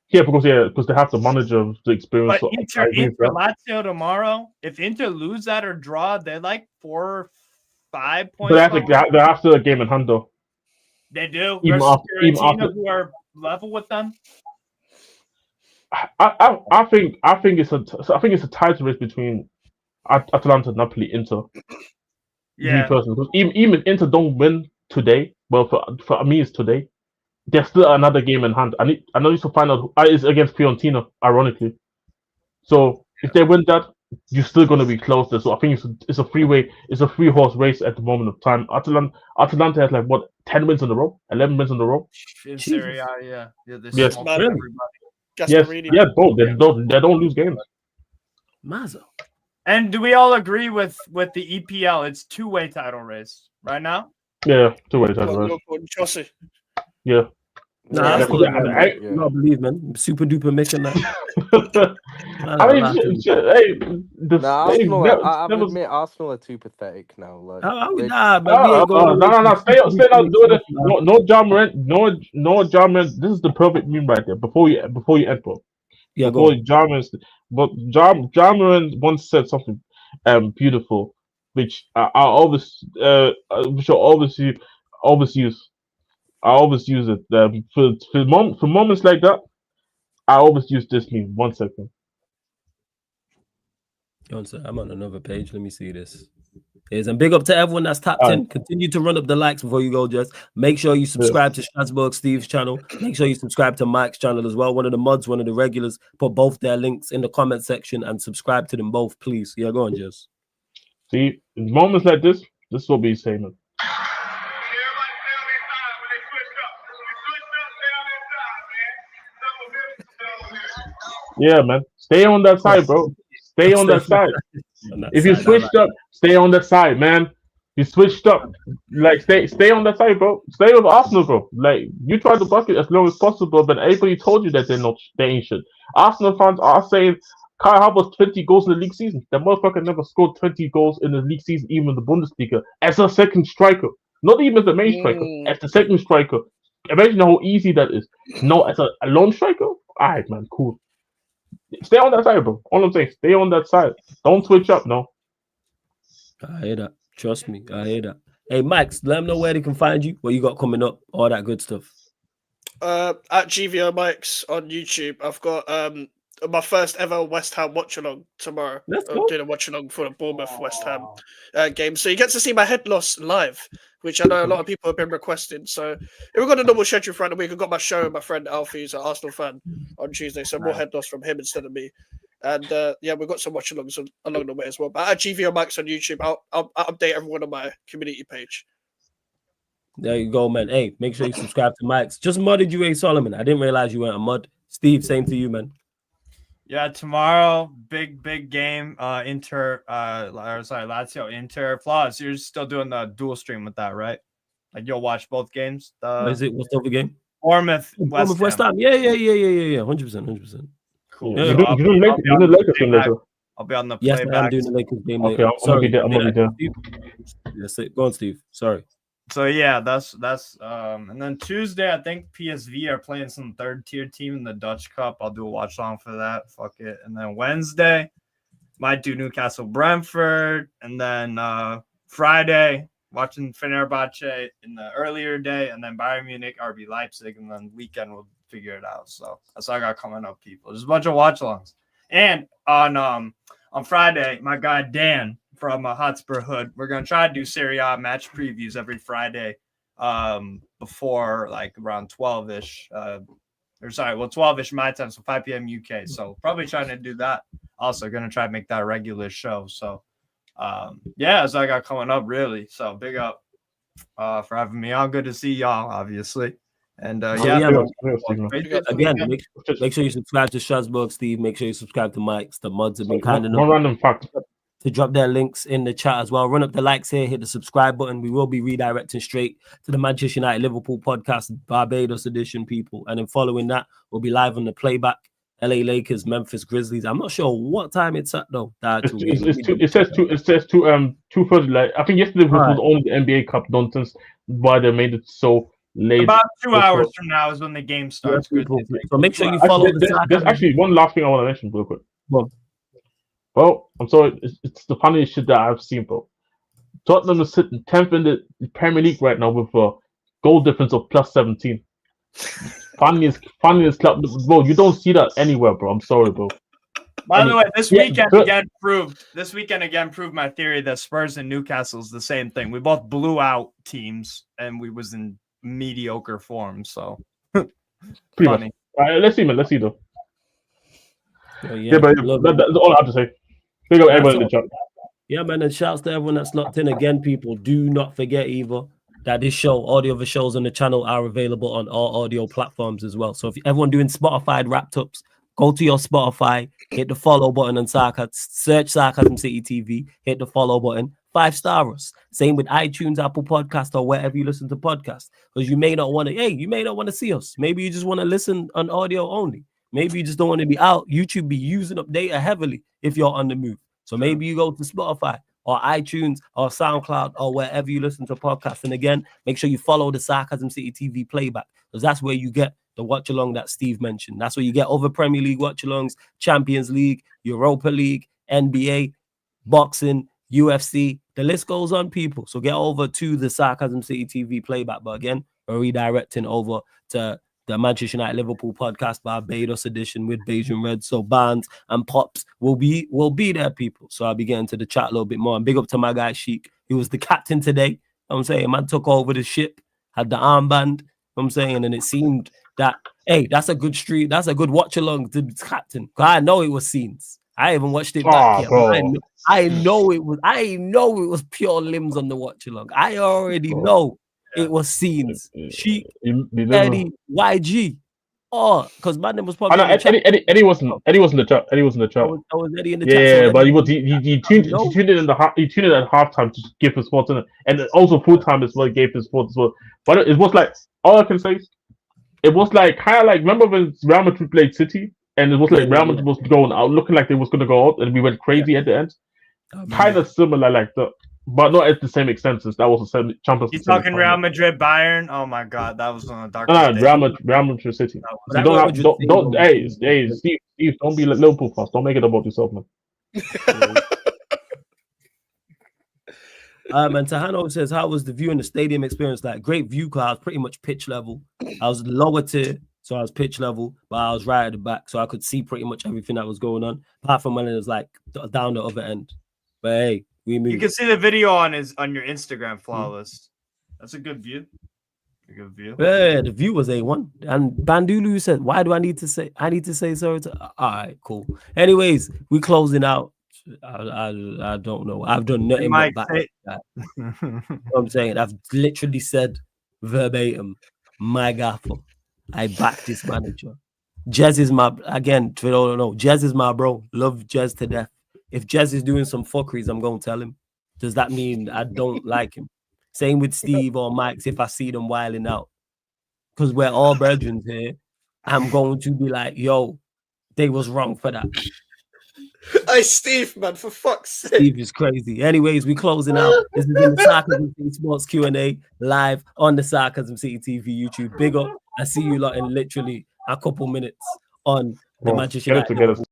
Yeah, because they have the manager, the experience. But Inter Lazio tomorrow. If Inter lose that or draw, they're like 4 or 5 points. But they have to a game in hand though. They do. Even after who are level with them. I think it's a title race between Atalanta, Napoli, Inter. Yeah. Personally, because even Inter don't win today. Well, for me, it's today. There's still another game in hand. I need to find out who is against Fiorentina, ironically. So if they win that, you're still going to be close there. So I think it's a three-horse race at the moment of time. Atalanta has like what 10 wins in a row, 11 wins in a row. In Serie A, yeah. Yes, really? Yeah, both. They don't lose games. Mazza. And do we all agree with the EPL? It's 2-way title race right now. Yeah, 2-way title race. Chelsea. Yeah. I believe, man. Super duper making that. I admit Arsenal are too pathetic now. Like, no. Stay out. Do it. No John Morant. No John Morant. This is the perfect meme right there. Before you end, bro. Yeah, go on. John Morant once said something beautiful, which I always use. I always use it for moments like that. I always use this meme. 1 second. I'm on another page. Let me see this. And big up to everyone that's tapped in. Continue to run up the likes before you go, Jess. Make sure you subscribe to Strasbourg Steve's channel. Make sure you subscribe to Mike's channel as well. One of the mods, one of the regulars. Put both their links in the comment section and subscribe to them both, please. Yeah, go on, Jess. See, in moments like this is what we say, man. Yeah, man. Stay on that side, bro. Stay on that side. If you switched up, stay on that side, man. You switched up, like stay on that side, bro. Stay with Arsenal, bro. Like you try to bucket as long as possible, but everybody told you that they ain't shit. Arsenal fans are saying Kai Havertz 20 goals in the league season. That motherfucker never scored 20 goals in the league season, even in the Bundesliga, as a second striker. Not even as the main striker, as the second striker. Imagine how easy that is. No, as a lone striker. Alright, man, cool. Stay on that side, bro. All I'm saying, stay on that side. Don't switch up, no. I hear that. Trust me, I hear that. Hey, Max, let them know where they can find you, what you got coming up, all that good stuff. At GVO Mike's on YouTube, I've got my first ever West Ham watch along tomorrow. I'm doing a watch along for the Bournemouth West Ham game, so you get to see my head loss live, which I know a lot of people have been requesting. So we've got a normal schedule throughout the week. I've got my show with my friend Alfie, who's an Arsenal fan, on Tuesday, so more head loss from him instead of me. And we've got some watch alongs along the way as well. But at GVO Mike's on YouTube, I'll update everyone on my community page. There you go, man. Hey, make sure you subscribe to Mike's. Just modded you, A. Solomon. I didn't realize you weren't a mod. Steve, same to you, man. Yeah, tomorrow, big game. Lazio Inter. Flaws, you're still doing the dual stream with that, right? Like you'll watch both games. What's the other game? Bournemouth West Ham. Yeah. 100%. Cool. Yeah, I'll be on the playback. Yes, I'm doing the Lakers game. Okay, I'm gonna be there. Yes, go on, Steve. Sorry. So yeah, that's and then Tuesday I think PSV are playing some third tier team in the Dutch Cup. I'll do a watch long for that. Fuck it. And then Wednesday might do Newcastle Brentford, and then Friday watching Fenerbahce in the earlier day, and then Bayern Munich, RB Leipzig, and then weekend we'll figure it out. So that's what I got coming up, people. There's a bunch of watch longs. And on Friday, my guy Dan from Hotspur Hood, we're gonna try to do Serie A match previews every Friday before like around 12ish 12ish my time, so 5 p.m. UK. So probably trying to do that. Also gonna try to make that a regular show. So as I got coming up, really. So big up for having me on. Good to see y'all, obviously. And again, make sure you subscribe to Strasbourg Steve. Make sure you subscribe to Mike's. The mods have been kind enough. One random fact to drop their links in the chat as well. Run up the likes here, hit the subscribe button. We will be redirecting straight to the Manchester United Liverpool podcast, Barbados edition, people. And then following that, we'll be live on the playback. LA Lakers, Memphis Grizzlies. I'm not sure what time it's at though. It says 2:30. Like I think yesterday was only the NBA Cup nonsense. Why they made it so late. About 2 hours from now is when the game starts. So make sure you follow there's actually one last thing I want to mention real quick. Well, I'm sorry, it's the funniest shit that I've seen, bro. Tottenham is sitting 10th in the Premier League right now with a goal difference of plus 17. Funniest club, bro. You don't see that anywhere, bro. I'm sorry, bro. By the way, this weekend again proved my theory that Spurs and Newcastle is the same thing. We both blew out teams, and we was in mediocre form. So funny. Let's see, man. Let's see though. But that's all I have to say. Big up everyone in the chat. Yeah, man, and shouts to everyone that's locked in. Again, people, do not forget either that this show, all the other shows on the channel are available on all audio platforms as well. So if everyone doing Spotify wrapped ups, go to your Spotify, hit the follow button on search Sarcasm City TV, hit the follow button, 5-star us. Same with iTunes, Apple Podcast, or wherever you listen to podcasts. Because you may not want to see us. Maybe you just want to listen on audio only. Maybe you just don't want to be out. YouTube be using up data heavily if you're on the move. So maybe you go to Spotify or iTunes or SoundCloud or wherever you listen to podcasts. And again, make sure you follow the Sarcasm City TV playback, because that's where you get the watch along that Steve mentioned. That's where you get other Premier League watch alongs, Champions League, Europa League, NBA, boxing, UFC. The list goes on, people. So get over to the Sarcasm City TV playback. But again, we're redirecting over to the Manchester United Liverpool podcast Barbados edition with Beige and Red. So Barnes and Pops will be there, people. So I'll be getting to the chat a little bit more. And big up to my guy Sheik. He was the captain today. You know what I'm saying, man took over the ship, had the armband. You know what I'm saying, and it seemed that that's a good street. That's a good watch along to the captain. I know it was scenes. I even watched it back here. I know it was pure limbs on the watch along. I already know. It was scenes. Sheik, Eddie, YG. Oh, because man was probably Eddie wasn't the chat. Eddie was in the chat. I was Eddie in the chat. Yeah, but he tuned in at halftime to give his thoughts and also full time as well. Gave his thoughts as well. But it was like all I can say is it was like kind of like remember when Real Madrid played City and it was like Real Madrid was going out looking like they was going to go out and we went crazy at the end. Kind of similar like that. But not at the same extent since that was the Champions League. You talking Real Madrid, Bayern? Oh my God, that was one of the darkest days. Real Madrid City. Don't Steve, don't be like Liverpool fans. Don't make it about yourself, man. Man, Tahano says, how was the view in the stadium experience? Like, great view, because I was pretty much pitch level. I was lower tier, so I was pitch level, but I was right at the back, so I could see pretty much everything that was going on, apart from when it was like down the other end. But hey, you can see the video on your Instagram, Flawless. That's a good view. A good view. Yeah, the view was A1. And Bandulu said, why do I need to say sorry to? All right, cool. Anyways, we closing out. I don't know. I've done nothing but back that. You know what I'm saying? I've literally said verbatim, my gaffer. I back this manager. Jez is my, again, if you don't know, Jez is my bro. Love Jez to death. If Jez is doing some fuckeries, I'm going to tell him. Does that mean I don't like him? Same with Steve or Mike's if I see them wilding out. Because we're all brethren here. I'm going to be like, yo, they was wrong for that. Hey, Steve, man, for fuck's sake. Steve is crazy. Anyways, we closing out. This is in the Sarcasm City Sports Q&A live on the Sarcasm City TV YouTube. Big up. I see you lot in literally a couple minutes on the Manchester United.